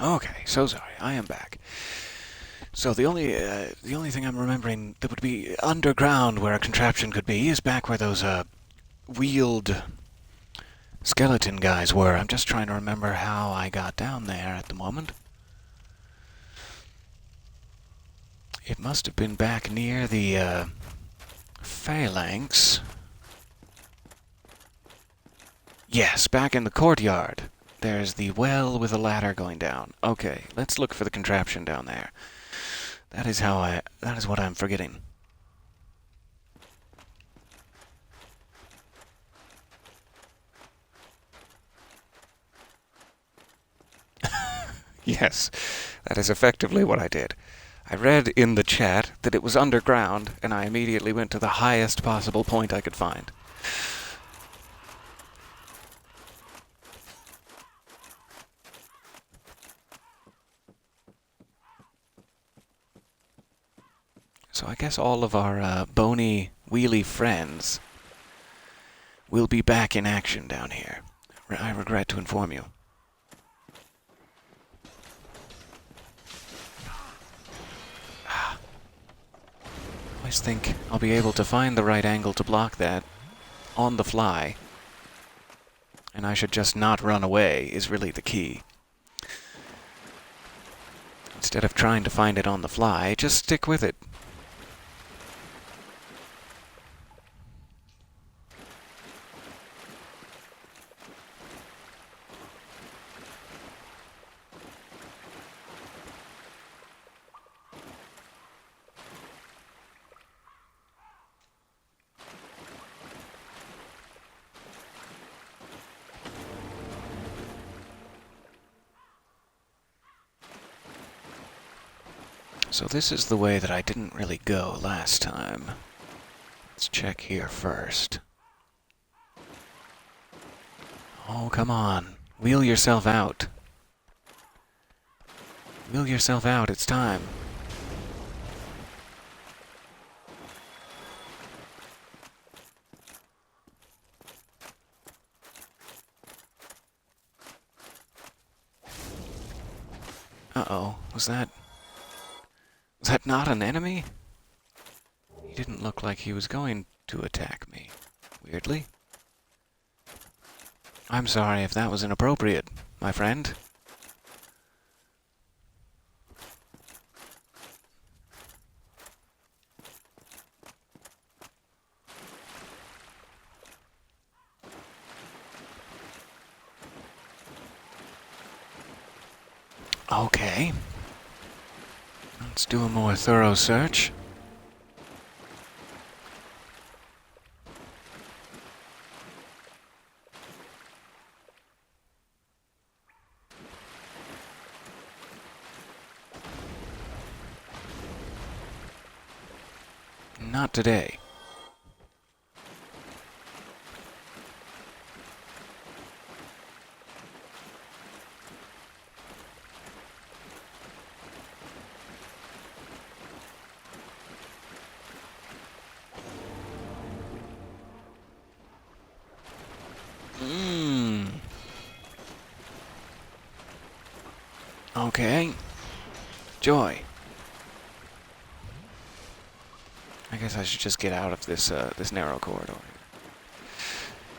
Okay, so sorry. I am back. So the only thing I'm remembering that would be underground where a contraption could be is back where those wheeled skeleton guys were. I'm just trying to remember how I got down there at the moment. It must have been back near the phalanx. Yes, back in the courtyard. There's the well with a ladder going down. Okay, let's look for the contraption down there. That is what I'm forgetting. Yes, that is effectively what I did. I read in the chat that it was underground, and I immediately went to the highest possible point I could find. So I guess all of our bony, wheelie friends will be back in action down here. I regret to inform you. I always think I'll be able to find the right angle to block that on the fly, and I should just not run away is really the key. Instead of trying to find it on the fly, just stick with it. So this is the way that I didn't really go last time. Let's check here first. Oh, come on. Wheel yourself out. Wheel yourself out, it's time. Uh-oh, was that not an enemy? He didn't look like he was going to attack me, weirdly. I'm sorry if that was inappropriate, my friend. Okay. Let's do a more thorough search. Not today. Okay. Joy. I guess I should just get out of this this narrow corridor.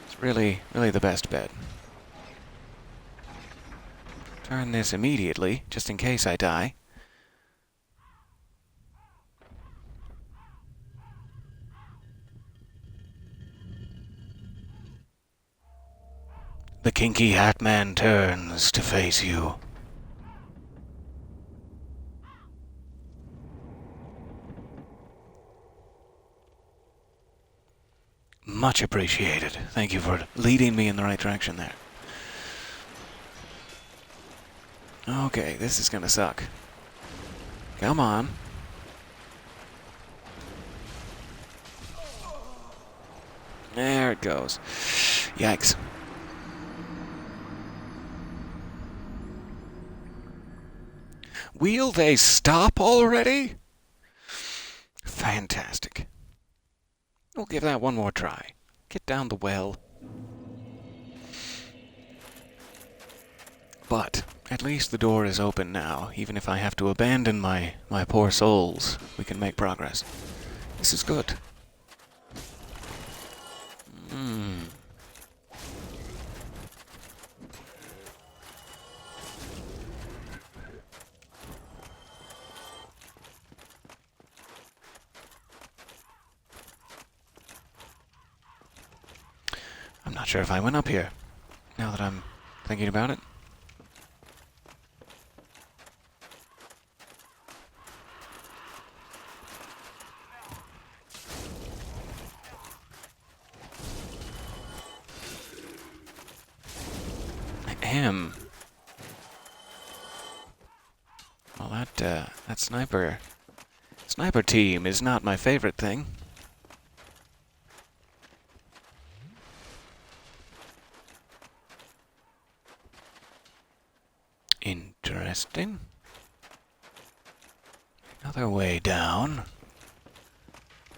It's really the best bet. Turn this immediately, just in case I die. The kinky hat man turns to face you. Much appreciated. Thank you for leading me in the right direction there. Okay, this is gonna suck. Come on. There it goes. Yikes. Will they stop already? Fantastic. We'll give that one more try. Get down the well. But at least the door is open now. Even if I have to abandon my poor souls, we can make progress. This is good. I'm not sure if I went up here, now that I'm thinking about it. Ahem. Well, that sniper team is not my favorite thing. Interesting. Another way down.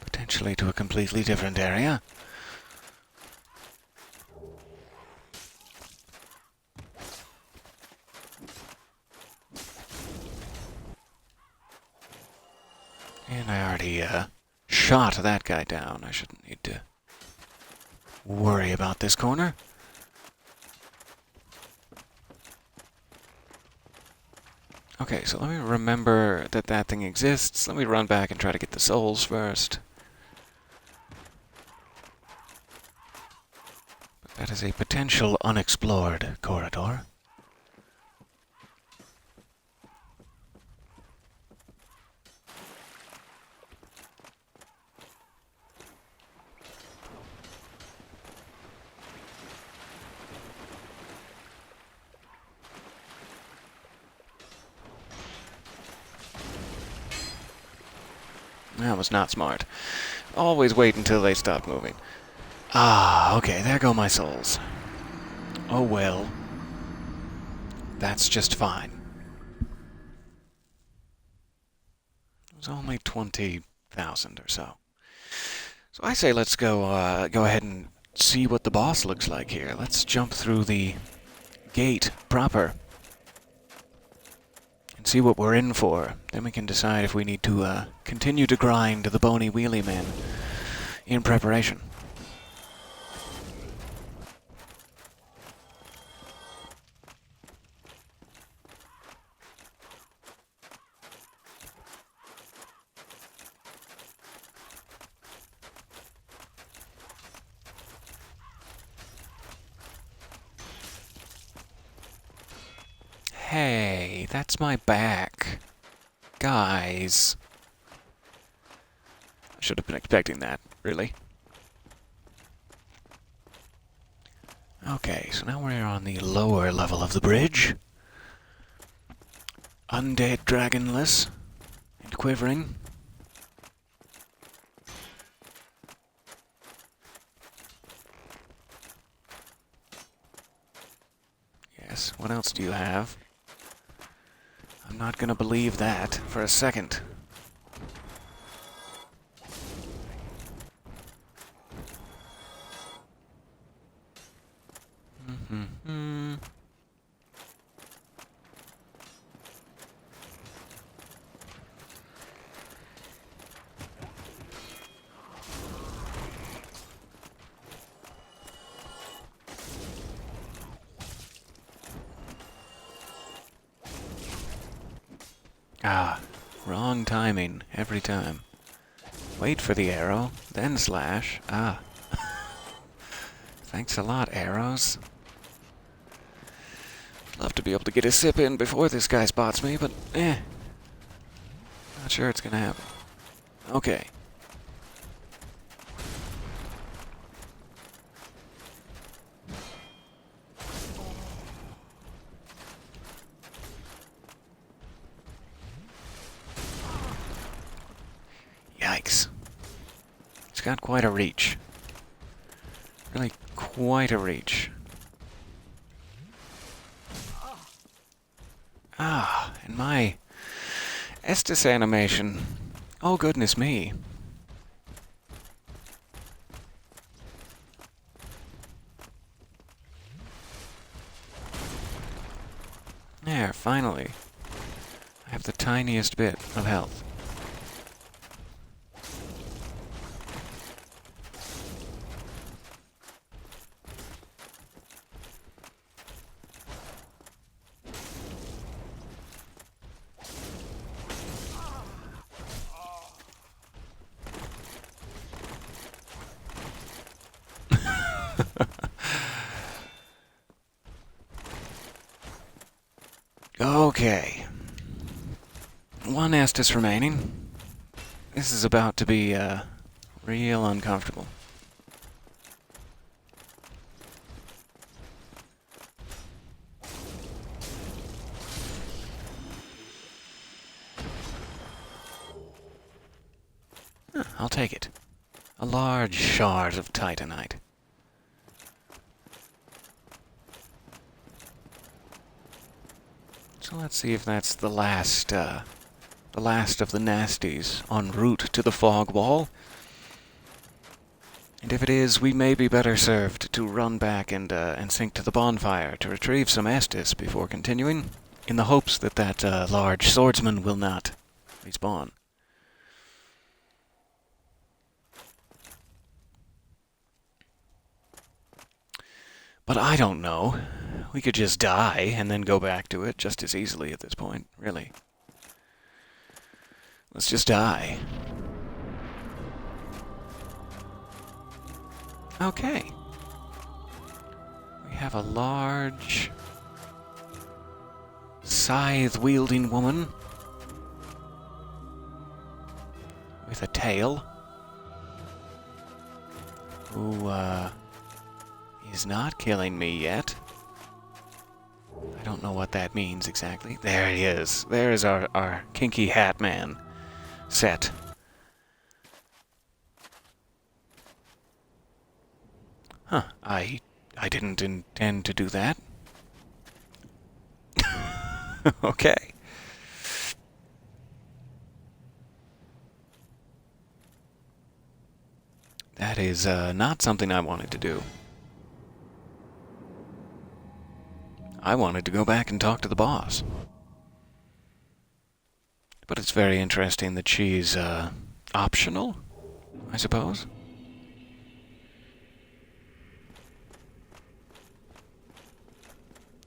Potentially to a completely different area. And I already shot that guy down. I shouldn't need to worry about this corner. Okay, so let me remember that that thing exists. Let me run back and try to get the souls first. But that is a potential unexplored corridor. That was not smart. Always wait until they stop moving. Ah, okay, there go my souls. Oh well. That's just fine. It was only 20,000 or so. So I say let's go ahead and see what the boss looks like here. Let's jump through the gate proper. And see what we're in for. Then we can decide if we need to continue to grind the bony wheelie men in preparation. Hey, that's my back. Guys. I should have been expecting that, really. Okay, so now we're on the lower level of the bridge. Undead dragonless and quivering. Yes, what else do you have? I'm not gonna believe that for a second. Mm-hmm. Ah, wrong timing every time. Wait for the arrow, then slash. Ah. Thanks a lot, arrows. Love to be able to get a sip in before this guy spots me, but not sure it's gonna happen. Okay. Yikes. It's got quite a reach. Really quite a reach. Ah, and my Estes animation. Oh, goodness me. There, finally. I have the tiniest bit of health. Okay. One Estes remaining. This is about to be, real uncomfortable. Huh, I'll take it. A large shard of titanite. So let's see if that's the last of the nasties en route to the fog wall. And if it is, we may be better served to run back and sink to the bonfire to retrieve some Estus before continuing, in the hopes that that large swordsman will not respawn. But I don't know. We could just die and then go back to it just as easily at this point, really. Let's just die. Okay. We have a large scythe-wielding woman with a tail who is not killing me yet. I don't know what that means exactly. There he is. There is our kinky hat man set. Huh, I didn't intend to do that. Okay. That is not something I wanted to do. I wanted to go back and talk to the boss. But it's very interesting that she's optional, I suppose.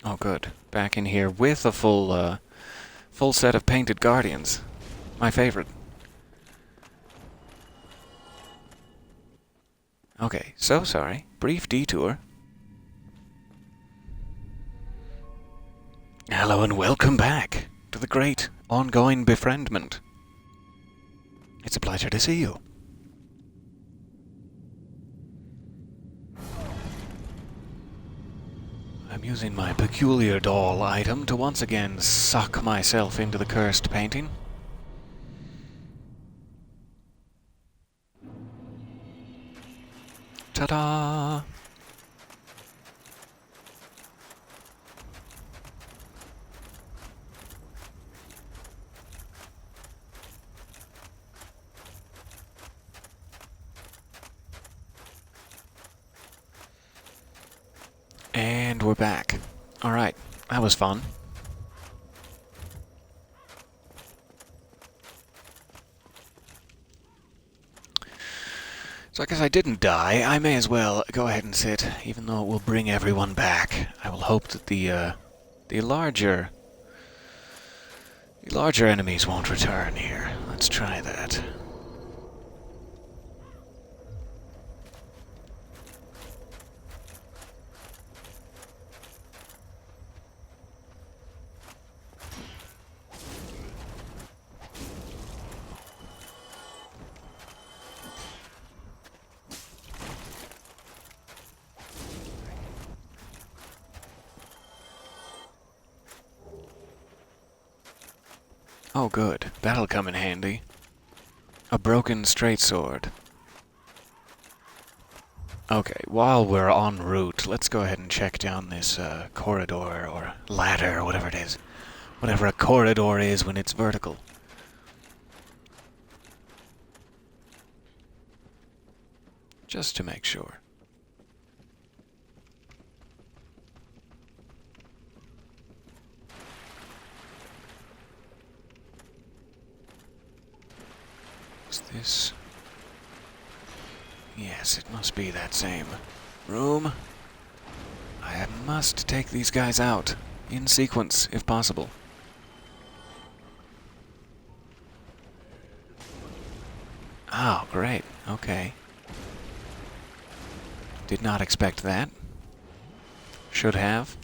Oh, good. Back in here with a full set of painted guardians. My favorite. Okay, so sorry. Brief detour. Hello and welcome back to the great ongoing befriendment. It's a pleasure to see you. I'm using my peculiar doll item to once again suck myself into the cursed painting. Ta-da! And we're back. Alright, that was fun. So I guess I didn't die. I may as well go ahead and sit, even though it will bring everyone back. I will hope that the larger enemies won't return here. Let's try that. Oh good, that'll come in handy. A broken straight sword. Okay, while we're en route, let's go ahead and check down this corridor or ladder or whatever it is. Whatever a corridor is when it's vertical. Just to make sure. Is this... Yes, it must be that same room. I must take these guys out, in sequence, if possible. Oh, great. Okay. Did not expect that. Should have.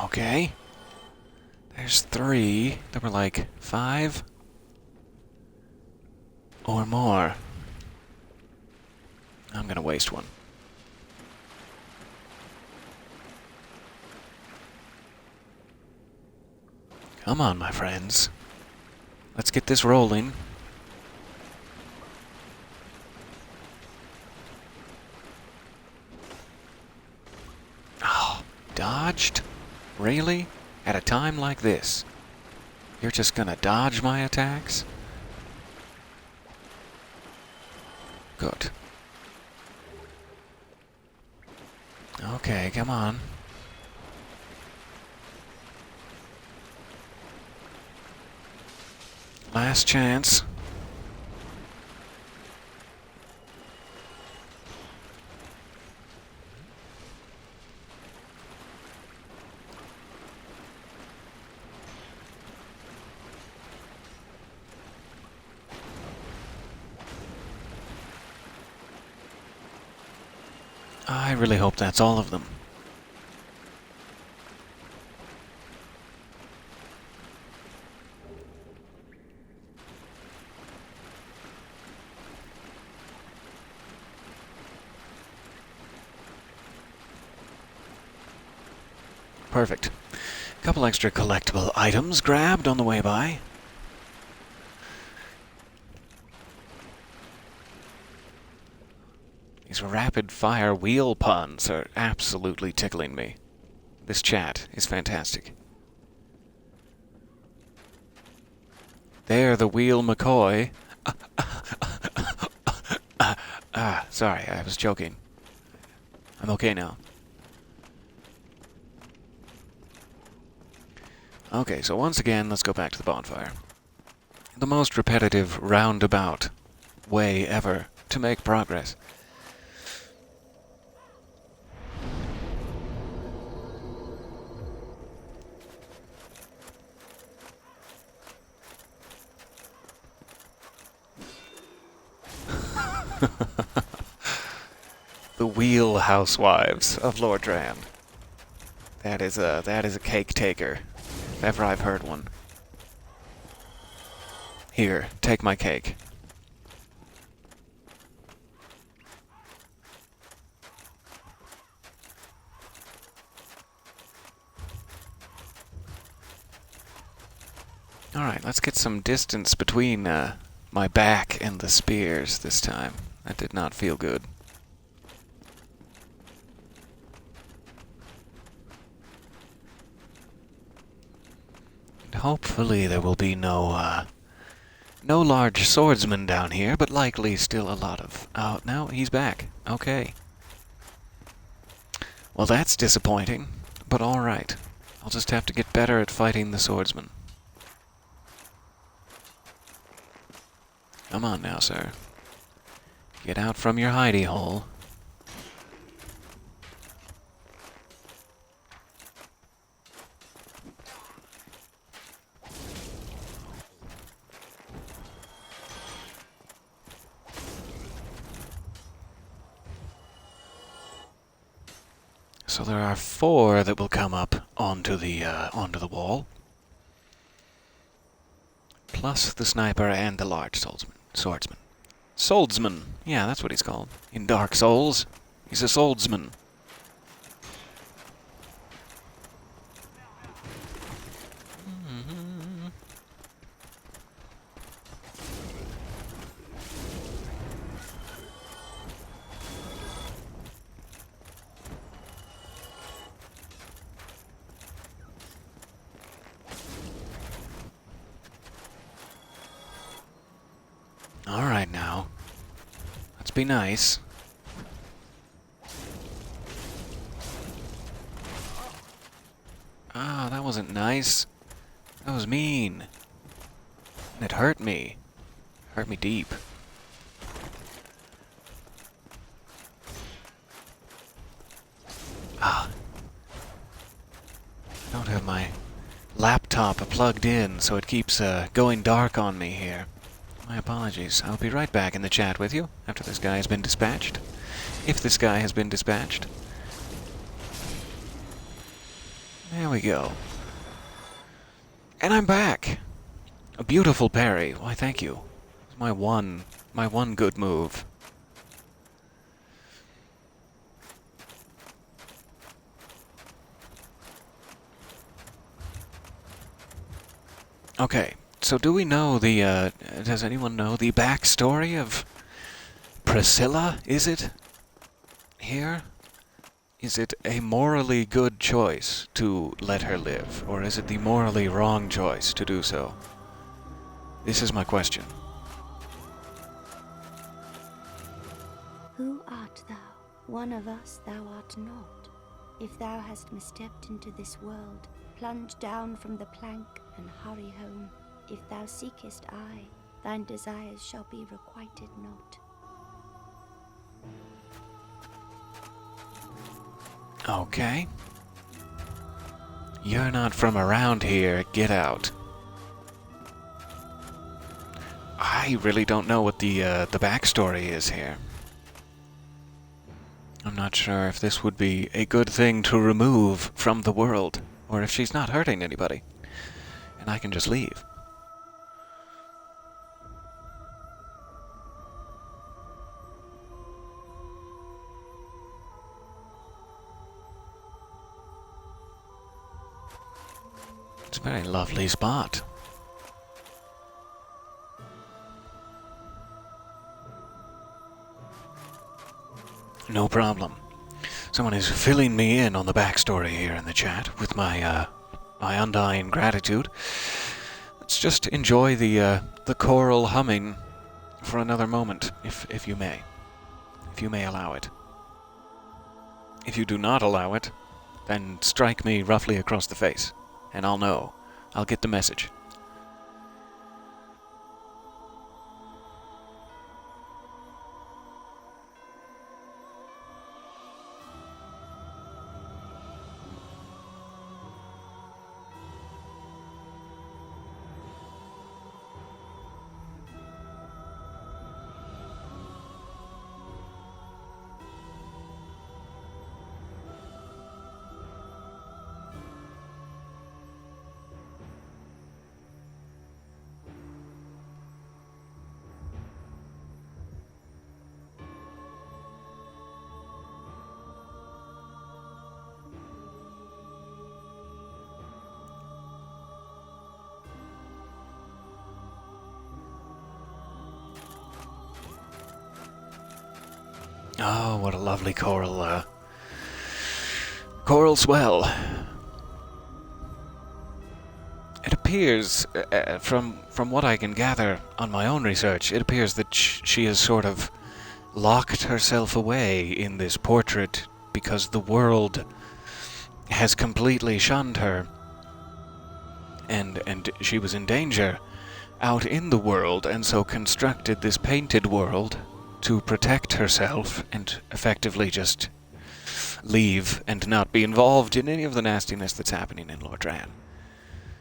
Okay. There's 3. There were like 5 or more. I'm gonna waste one. Come on, my friends. Let's get this rolling. Oh, dodged? Really? At a time like this? You're just gonna dodge my attacks? Good. Okay, come on. Last chance. I really hope that's all of them. Perfect. Couple extra collectible items grabbed on the way by. These rapid-fire wheel puns are absolutely tickling me. This chat is fantastic. There, the wheel McCoy. Sorry, I was joking. I'm okay now. Okay, so once again, let's go back to the bonfire. The most repetitive, roundabout way ever to make progress. The wheel housewives of Lordran. That is a cake taker, if ever I've heard one. Here, take my cake. Alright, let's get some distance between my back and the spears this time. That did not feel good. And hopefully there will be no large swordsman down here, but likely still a lot of... Oh, no, he's back. Okay. Well, that's disappointing, but alright. I'll just have to get better at fighting the swordsman. Come on now, sir. Get out from your hidey hole. So there are 4 that will come up onto the wall, plus the sniper and the large swordsman. Swordsman, yeah, that's what he's called in Dark Souls. He's a swordsman. Alright now. Let's be nice. Ah, that wasn't nice. That was mean. And it hurt me. Hurt me deep. Ah. I don't have my laptop plugged in, so it keeps going dark on me here. My apologies. I'll be right back in the chat with you after this guy has been dispatched. If this guy has been dispatched. There we go. And I'm back! A beautiful parry. Why, thank you. It's my one good move. Okay. So do we know the, does anyone know the backstory of Priscilla, is it? Here? Is it a morally good choice to let her live, or is it the morally wrong choice to do so? This is my question. Who art thou? One of us thou art not. If thou hast misstepped into this world, plunge down from the plank and hurry home. If thou seekest I, thine desires shall be requited not. Okay. You're not from around here, get out. I really don't know what the backstory is here. I'm not sure if this would be a good thing to remove from the world, or if she's not hurting anybody, and I can just leave. It's a very lovely spot. No problem. Someone is filling me in on the backstory here in the chat with my undying gratitude. Let's just enjoy the choral humming for another moment, if you may. If you may allow it. If you do not allow it, then strike me roughly across the face, and I'll know. I'll get the message. Oh, what a lovely coral swell. It appears, from what I can gather on my own research, it appears that she has sort of locked herself away in this portrait because the world has completely shunned her, and she was in danger out in the world, and so constructed this painted world to protect herself and effectively just leave and not be involved in any of the nastiness that's happening in Lordran.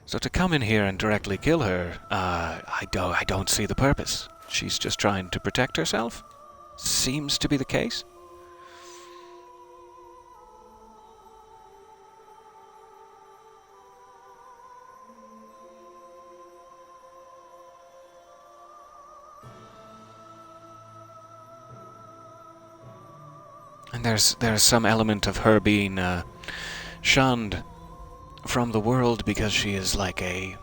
So to come in here and directly kill her, I don't see the purpose. She's just trying to protect herself. Seems to be the case. And there's some element of her being shunned from the world because she is like a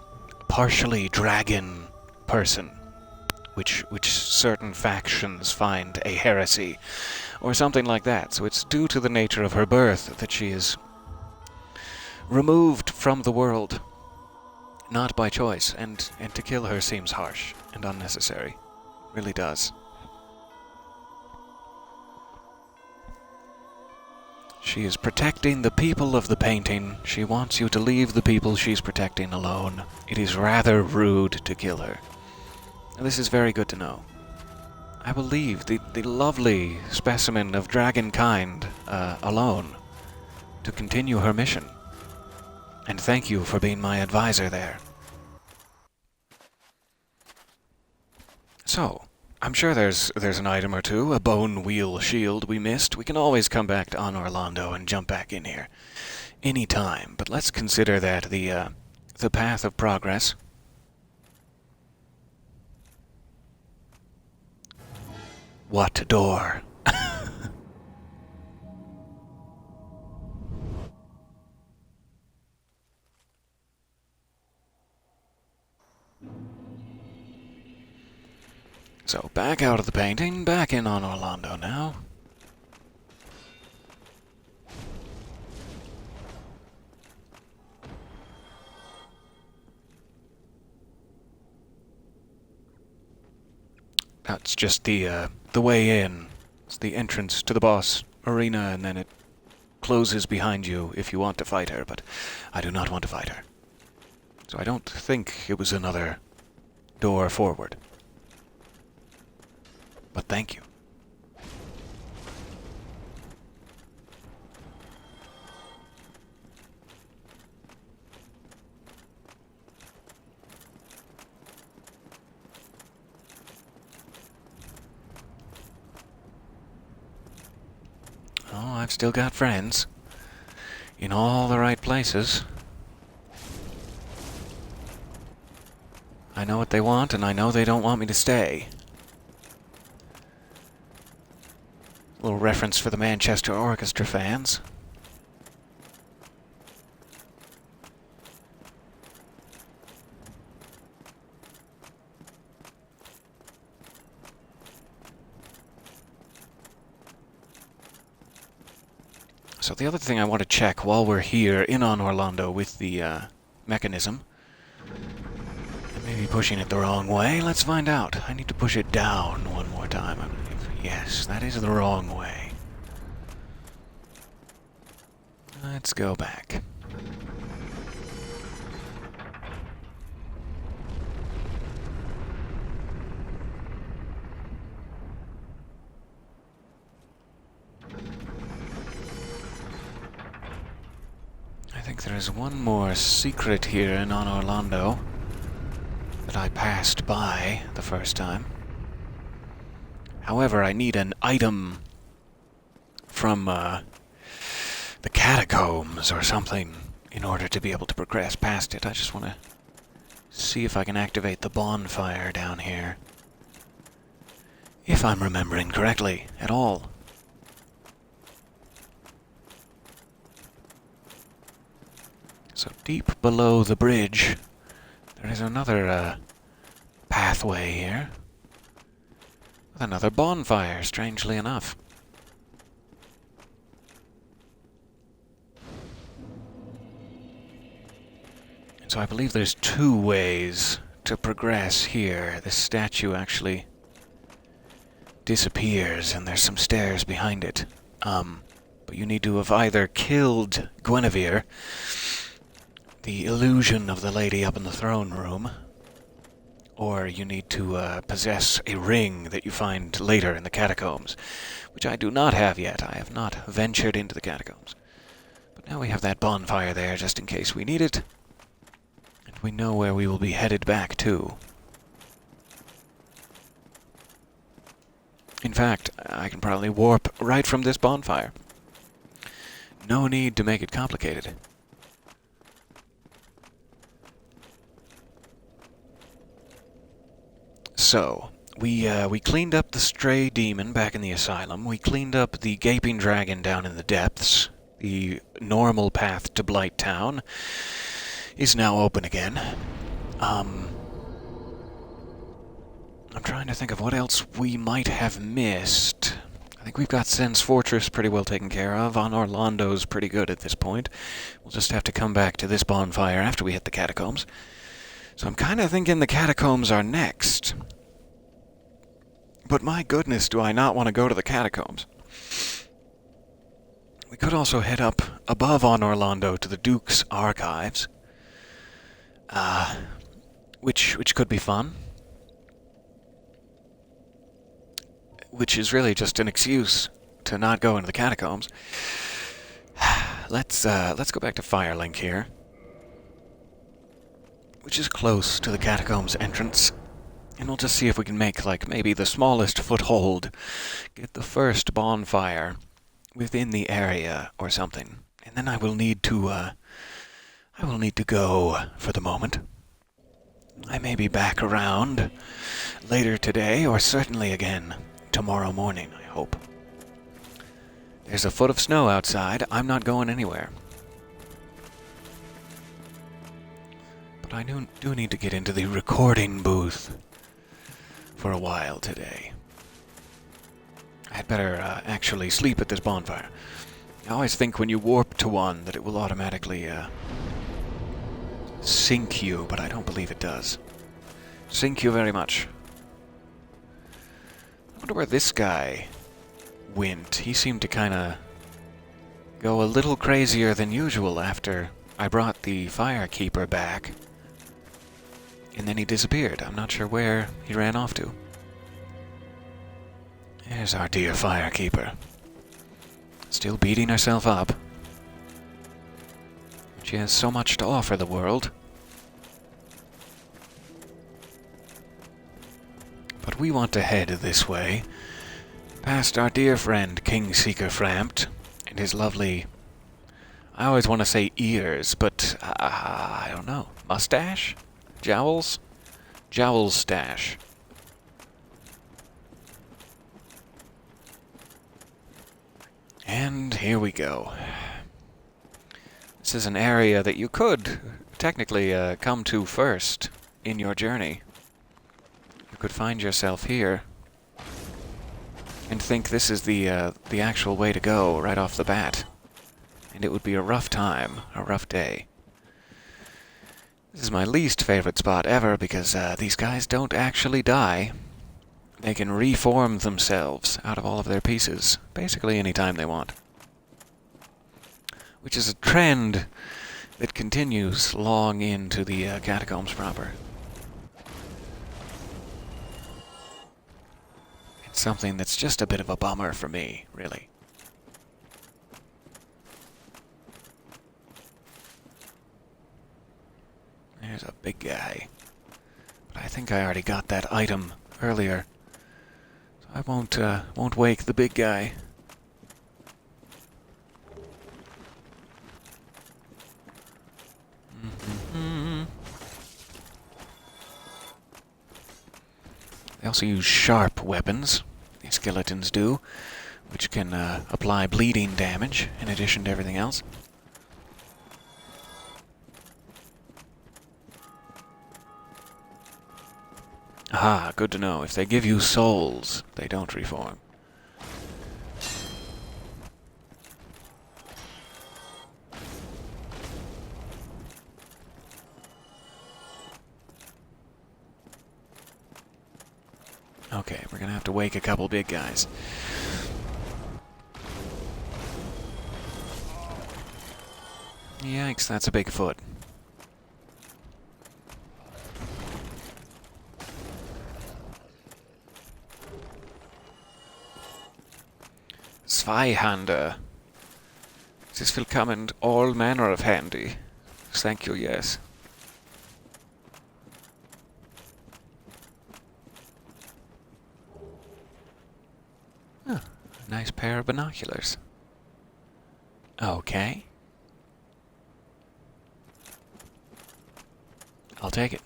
partially dragon person, which certain factions find a heresy, or something like that. So it's due to the nature of her birth that she is removed from the world, not by choice, and to kill her seems harsh and unnecessary. Really does. She is protecting the people of the painting. She wants you to leave the people she's protecting alone. It is rather rude to kill her. And this is very good to know. I will leave the lovely specimen of dragon kind alone to continue her mission. And thank you for being my advisor there. So, I'm sure there's an item or two, a bone wheel shield we missed. We can always come back to on Orlando and jump back in here any time. But let's consider that the path of progress. What door? So, back out of the painting, back in on Orlando now. That's just the way in. It's the entrance to the boss arena, and then it closes behind you if you want to fight her, but I do not want to fight her. So I don't think it was another door forward. But thank you. Oh, I've still got friends. In all the right places. I know what they want, and I know they don't want me to stay. A little reference for the Manchester Orchestra fans. So the other thing I want to check while we're here in on Orlando with the mechanism. I may be pushing it the wrong way. Let's find out. I need to push it down one more time, I believe. Yes, that is the wrong way. Let's go back. I think there is one more secret here in on Orlando that I passed by the first time. However, I need an item from the catacombs or something in order to be able to progress past it. I just want to see if I can activate the bonfire down here. If I'm remembering correctly at all. So deep below the bridge, there is another pathway here. With another bonfire, strangely enough. So I believe there's 2 ways to progress here. This statue actually disappears, and there's some stairs behind it. But you need to have either killed Guinevere, the illusion of the lady up in the throne room, or you need to possess a ring that you find later in the catacombs, which I do not have yet. I have not ventured into the catacombs. But now we have that bonfire there just in case we need it, and we know where we will be headed back to. In fact, I can probably warp right from this bonfire. No need to make it complicated. So, we cleaned up the stray demon back in the asylum. We cleaned up the gaping dragon down in the depths. The normal path to Blight Town is now open again. I'm trying to think of what else we might have missed. I think we've got Sen's Fortress pretty well taken care of. On Orlando's pretty good at this point. We'll just have to come back to this bonfire after we hit the catacombs. So I'm kind of thinking the catacombs are next. But my goodness, do I not want to go to the catacombs. We could also head up above on Orlando to the Duke's archives. Which could be fun. Which is really just an excuse to not go into the catacombs. Let's go back to Firelink here, which is close to the catacombs entrance, and we'll just see if we can make, like, maybe the smallest foothold, get the first bonfire within the area or something, and then I will need to go for the moment. I may be back around later today, or certainly again tomorrow morning, I hope. There's a foot of snow outside. I'm not going anywhere. But I do need to get into the recording booth for a while today. I'd better actually sleep at this bonfire. I always think when you warp to one that it will automatically sink you, but I don't believe it does. Sink you very much. I wonder where this guy went. He seemed to kind of go a little crazier than usual after I brought the firekeeper back. And then he disappeared. I'm not sure where he ran off to. There's our dear firekeeper. Still beating herself up. She has so much to offer the world. But we want to head this way, past our dear friend King Seeker Frampt, and his lovely, I always want to say ears, but I don't know, mustache? Jowls? Jowls stash. And here we go. This is an area that you could technically come to first in your journey. You could find yourself here and think this is the actual way to go right off the bat. And it would be a rough time, a rough day. This is my least favorite spot ever because these guys don't actually die. They can reform themselves out of all of their pieces, basically any time they want. Which is a trend that continues long into the catacombs proper. It's something that's just a bit of a bummer for me, really. There's a big guy. But I think I already got that item earlier. So I won't wake the big guy. They also use sharp weapons, these skeletons do, which can apply bleeding damage in addition to everything else. Aha, good to know. If they give you souls, they don't reform. Okay, we're gonna have to wake a couple big guys. Yikes, that's a big foot. Zweihander. This will come in all manner of handy. Thank you, yes. Oh, a nice pair of binoculars. Okay. I'll take it.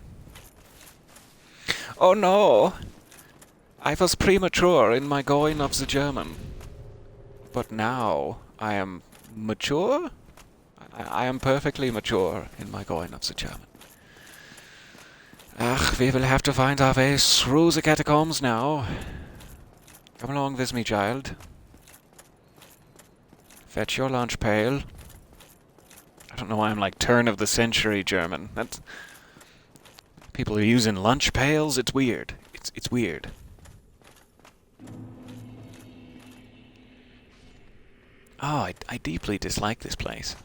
Oh no! I was premature in my going of the German. But now I am mature? I am perfectly mature in my going of the German. Ach, we will have to find our way through the catacombs now. Come along with me, child. Fetch your lunch pail. I don't know why I'm like turn of the century German. That's... People are using lunch pails? It's weird. It's weird. Oh, I deeply dislike this place.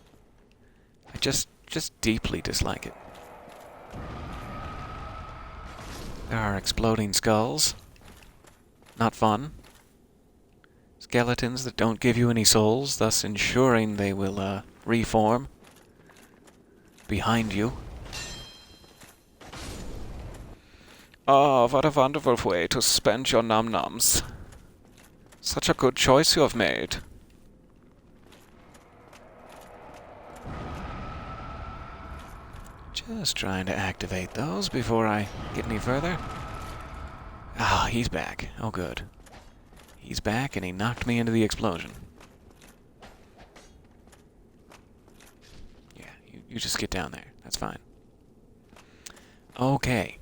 I just deeply dislike it. There are exploding skulls. Not fun. Skeletons that don't give you any souls, thus ensuring they will reform behind you. Oh, what a wonderful way to spend your num-nums. Such a good choice you have made. Just trying to activate those before I get any further. Ah, he's back. Oh, good. He's back, and he knocked me into the explosion. Yeah, you just get down there. That's fine. Okay.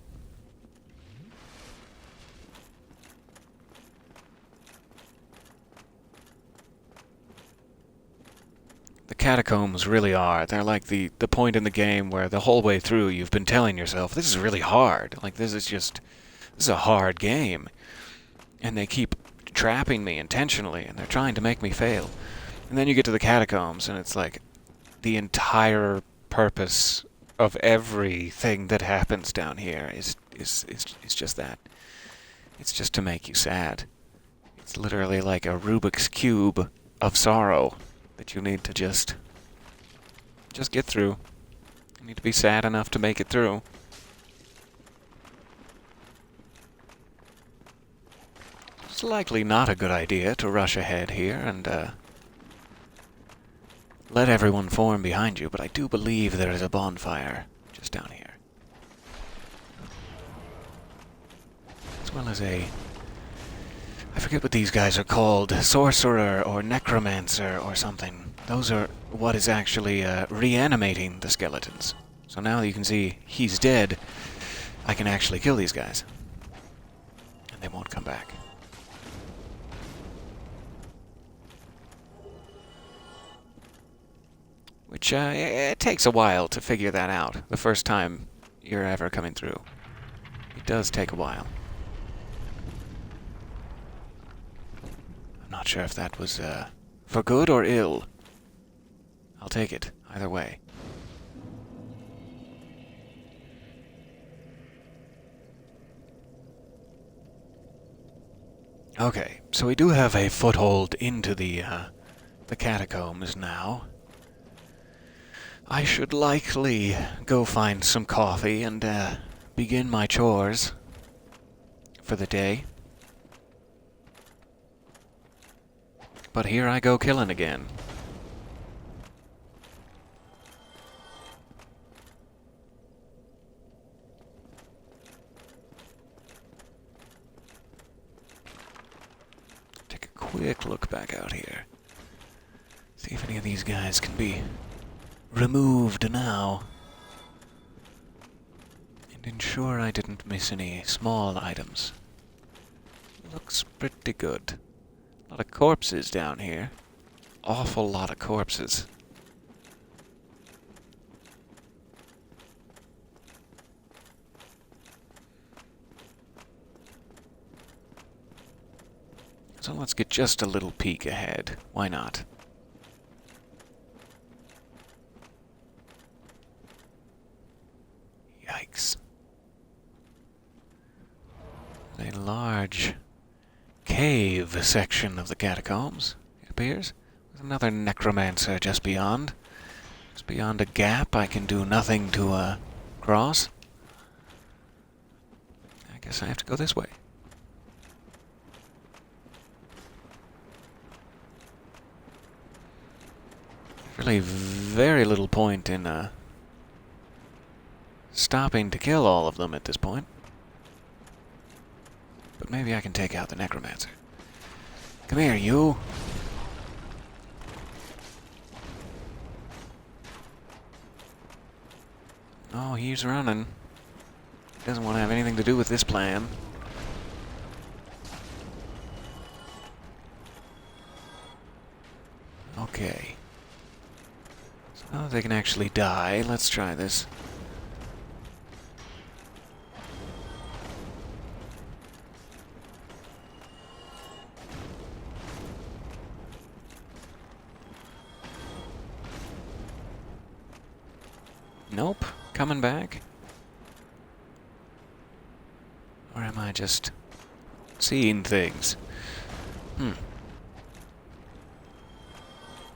The catacombs really are. They're like the point in the game where the whole way through you've been telling yourself, this is really hard. Like, this is a hard game. And they keep trapping me intentionally, and they're trying to make me fail. And then you get to the catacombs, and it's like the entire purpose of everything that happens down here is just that. It's just to make you sad. It's literally like a Rubik's Cube of sorrow that you need to just get through. You need to be sad enough to make it through. It's likely not a good idea to rush ahead here and let everyone form behind you, but I do believe there is a bonfire just down here. As well as a... I forget what these guys are called. Sorcerer or necromancer or something. Those are what is actually reanimating the skeletons. So now that you can see he's dead, I can actually kill these guys. And they won't come back. Which, it takes a while to figure that out. The first time you're ever coming through. It does take a while. I'm not sure if that was, for good or ill. I'll take it, either way. Okay, so we do have a foothold into the catacombs now. I should likely go find some coffee and begin my chores for the day. But here I go killing again. Take a quick look back out here. See if any of these guys can be removed now. And ensure I didn't miss any small items. Looks pretty good. A lot of corpses down here. Awful lot of corpses. So let's get just a little peek ahead. Why not? Yikes. A large cave section of the catacombs, it appears. There's another necromancer just beyond. Just beyond a gap I can do nothing to cross. I guess I have to go this way. Really very little point in stopping to kill all of them at this point. But maybe I can take out the necromancer. Come here, you! Oh, he's running. Doesn't want to have anything to do with this plan. Okay. So now they can actually die. Let's try this. Nope. Coming back? Or am I just seeing things?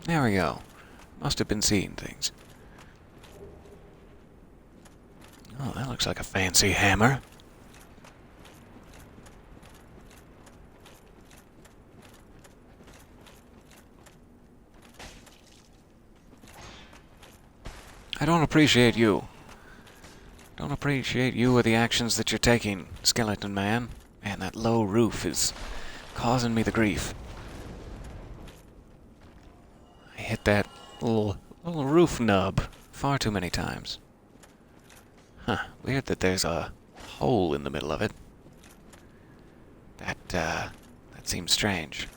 There we go. Must have been seeing things. Oh, that looks like a fancy hammer. I don't appreciate you. Don't appreciate you or the actions that you're taking, Skeleton Man. Man, that low roof is causing me the grief. I hit that little roof nub far too many times. Huh, weird that there's a hole in the middle of it. That seems strange.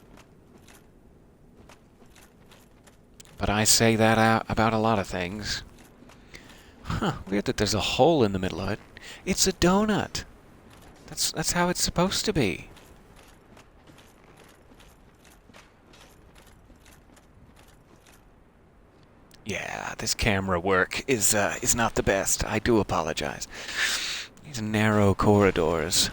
But I say that about a lot of things. Huh, weird that there's a hole in the middle of it. It's a donut. That's how it's supposed to be. Yeah, this camera work is not the best. I do apologize. These narrow corridors.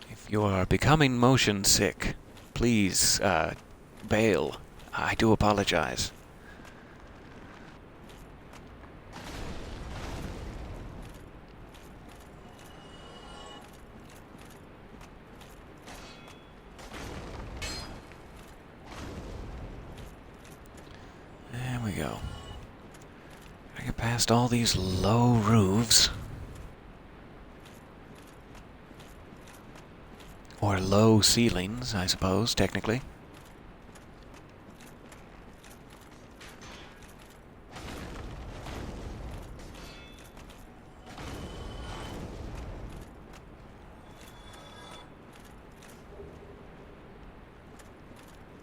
If you are becoming motion sick, please bail. I do apologize. There we go. Gotta get past all these low roofs. Or low ceilings, I suppose, technically.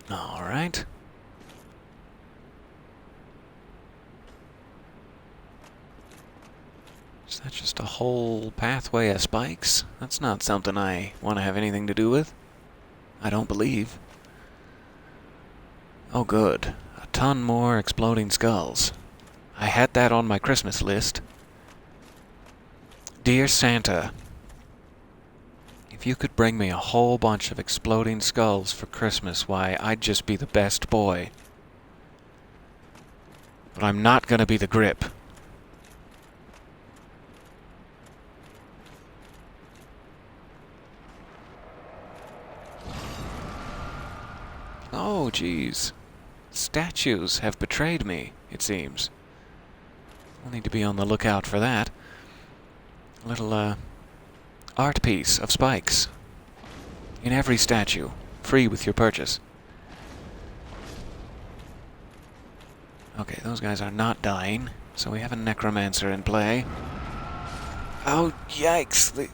All right. Is that just a whole pathway of spikes? That's not something I want to have anything to do with. I don't believe. Oh, good. A ton more exploding skulls. I had that on my Christmas list. Dear Santa, if you could bring me a whole bunch of exploding skulls for Christmas, why, I'd just be the best boy. But I'm not gonna be the grip. Oh, jeez. Statues have betrayed me, it seems. I'll need to be on the lookout for that. A little, art piece of spikes. In every statue. Free with your purchase. Okay, those guys are not dying, so we have a necromancer in play. Oh, yikes!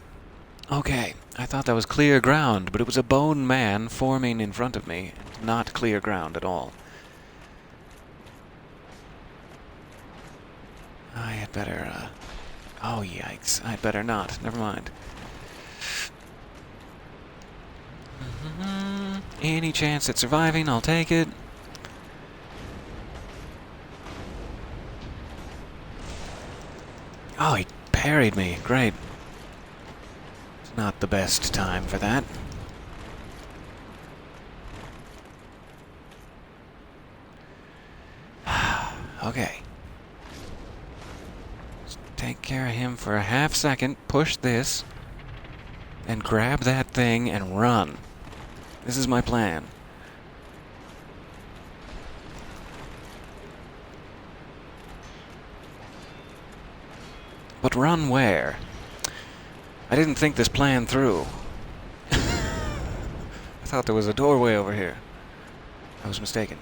Okay, I thought that was clear ground, but it was a bone man forming in front of me. Not clear ground at all. I had better, oh, yikes. I'd better not. Never mind. Any chance at surviving, I'll take it. Oh, he parried me. Great. It's not the best time for that. Okay. Let's take care of him for a half second. Push this. And grab that thing and run. This is my plan. But run where? I didn't think this plan through. I thought there was a doorway over here. I was mistaken.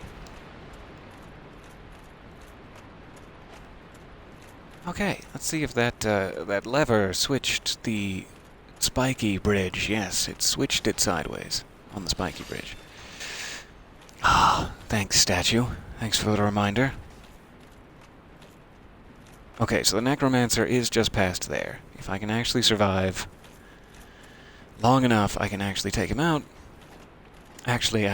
Okay, let's see if that lever switched the spiky bridge. Yes, it switched it sideways on the spiky bridge. Ah, thanks, statue. Thanks for the reminder. Okay, so the necromancer is just past there. If I can actually survive long enough, I can actually take him out. Actually.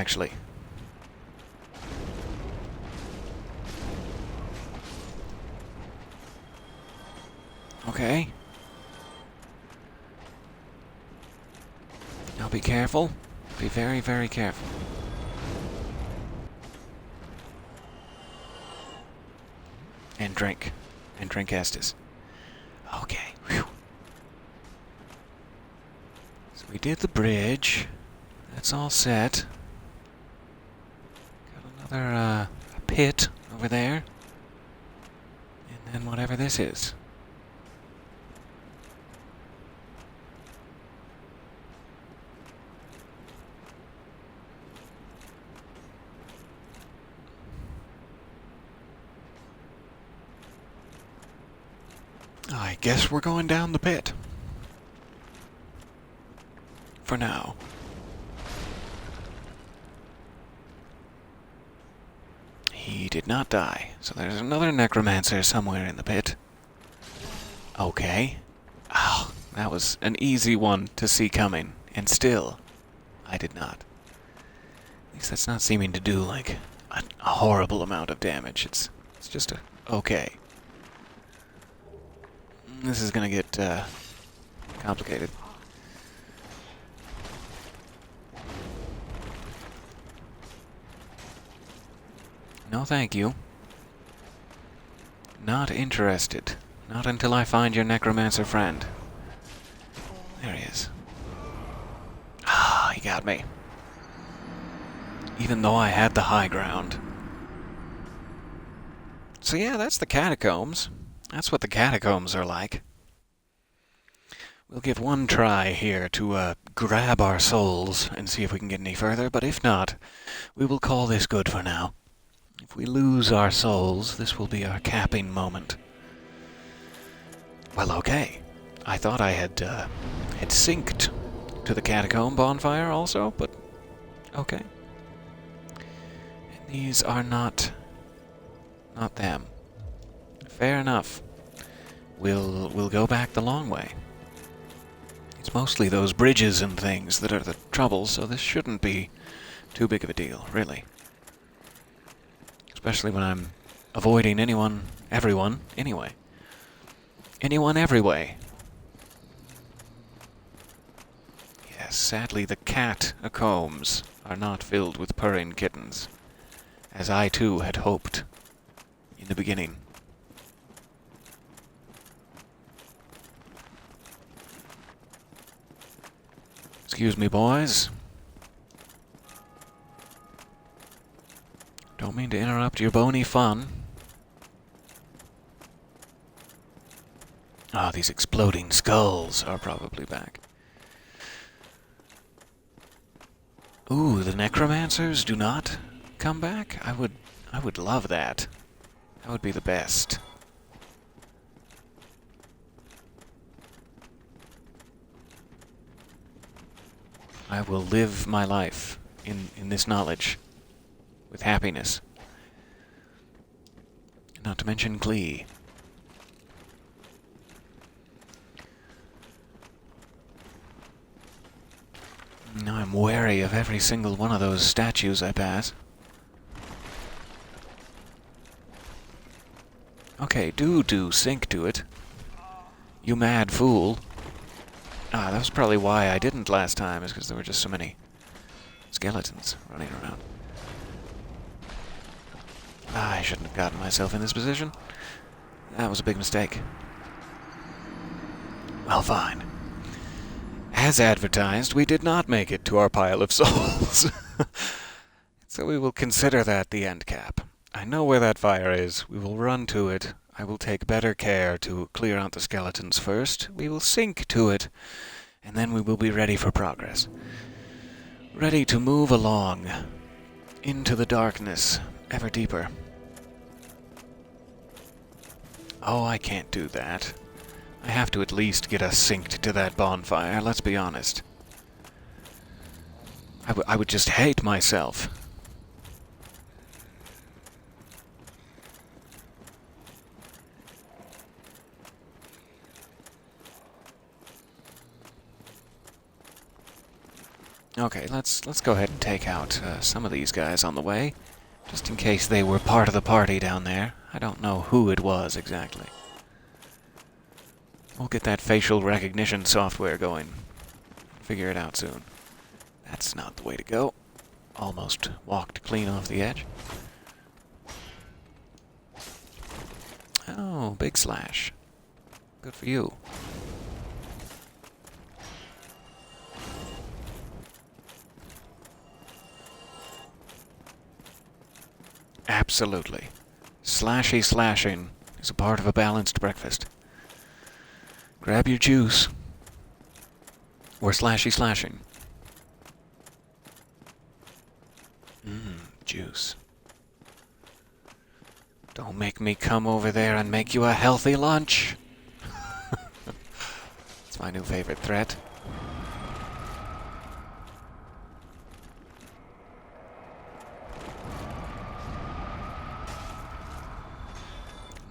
Okay. I'll be careful. Be very, very careful. And drink. And drink Estus. Okay. Whew. So we did the bridge. That's all set. Got another pit over there. And then whatever this is. I guess we're going down the pit. For now. He did not die, so there's another necromancer somewhere in the pit. Okay. Oh, that was an easy one to see coming, and still, I did not. At least that's not seeming to do, like, a horrible amount of damage. It's just okay. This is gonna get complicated. No, thank you. Not interested. Not until I find your necromancer friend. There he is. Ah, he got me. Even though I had the high ground. So yeah, that's the catacombs. That's what the catacombs are like. We'll give one try here to grab our souls and see if we can get any further, but if not, we will call this good for now. If we lose our souls, this will be our capping moment. Well, okay. I thought I had synced to the catacomb bonfire also, but okay. And these are not them. Fair enough. We'll go back the long way. It's mostly those bridges and things that are the trouble, so this shouldn't be too big of a deal, really. Especially when I'm avoiding everyone, anyway. Anyone, every way. Yes, sadly the catacombs are not filled with purring kittens, as I too had hoped in the beginning. Excuse me, boys. Don't mean to interrupt your bony fun. Ah, these exploding skulls are probably back. Ooh, the necromancers do not come back? I would love that. That would be the best. I will live my life in this knowledge with happiness. Not to mention glee. Now I'm wary of every single one of those statues I pass. Okay, do sink to it. You mad fool. Ah, that was probably why I didn't last time, is because there were just so many skeletons running around. Ah, I shouldn't have gotten myself in this position. That was a big mistake. Well, fine. As advertised, we did not make it to our pile of souls. So we will consider that the end cap. I know where that fire is. We will run to it. I will take better care to clear out the skeletons first. We will sink to it, and then we will be ready for progress. Ready to move along into the darkness, ever deeper. Oh, I can't do that. I have to at least get us synced to that bonfire, let's be honest. I would just hate myself. Okay, let's go ahead and take out some of these guys on the way, just in case they were part of the party down there. I don't know who it was exactly. We'll get that facial recognition software going. Figure it out soon. That's not the way to go. Almost walked clean off the edge. Oh, big slash. Good for you. Absolutely. Slashing is a part of a balanced breakfast. Grab your juice. Or slashing. Juice. Don't make me come over there and make you a healthy lunch. It's my new favorite threat.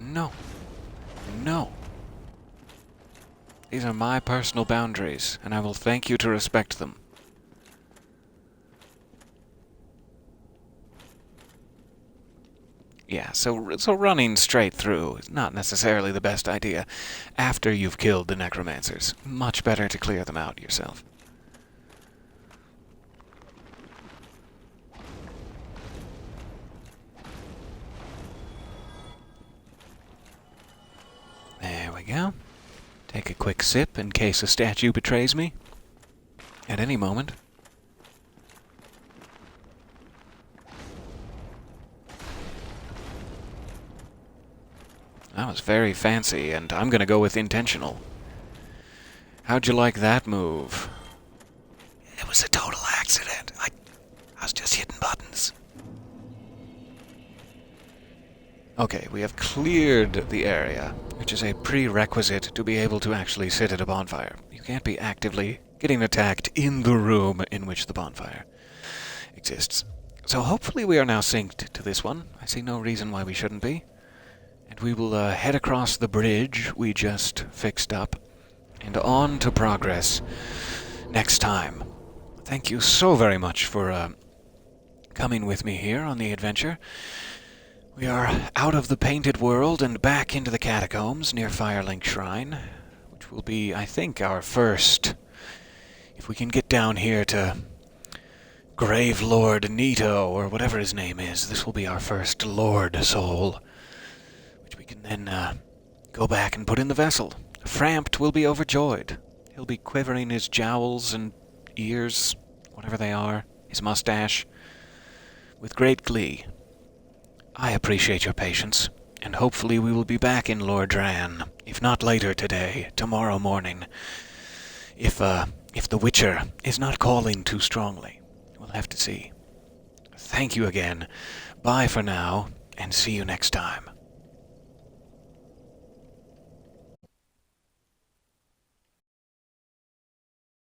No. No. These are my personal boundaries, and I will thank you to respect them. Yeah, so running straight through is not necessarily the best idea after you've killed the necromancers. Much better to clear them out yourself. There we go. Take a quick sip in case a statue betrays me. At any moment. That was very fancy, and I'm gonna go with intentional. How'd you like that move? It was a total accident. I was just hitting buttons. Okay, we have cleared the area, which is a prerequisite to be able to actually sit at a bonfire. You can't be actively getting attacked in the room in which the bonfire exists. So hopefully we are now synced to this one. I see no reason why we shouldn't be. And we will head across the bridge we just fixed up and on to progress next time. Thank you so very much for coming with me here on the adventure. We are out of the painted world and back into the catacombs near Firelink Shrine, which will be, I think, our first. If we can get down here to Grave Lord Nito, or whatever his name is, this will be our first Lord Soul, which we can then go back and put in the vessel. Frampt will be overjoyed. He'll be quivering his jowls and ears, whatever they are, his mustache, with great glee. I appreciate your patience, and hopefully we will be back in Lordran, if not later today, tomorrow morning. If the Witcher is not calling too strongly. We'll have to see. Thank you again. Bye for now, and see you next time.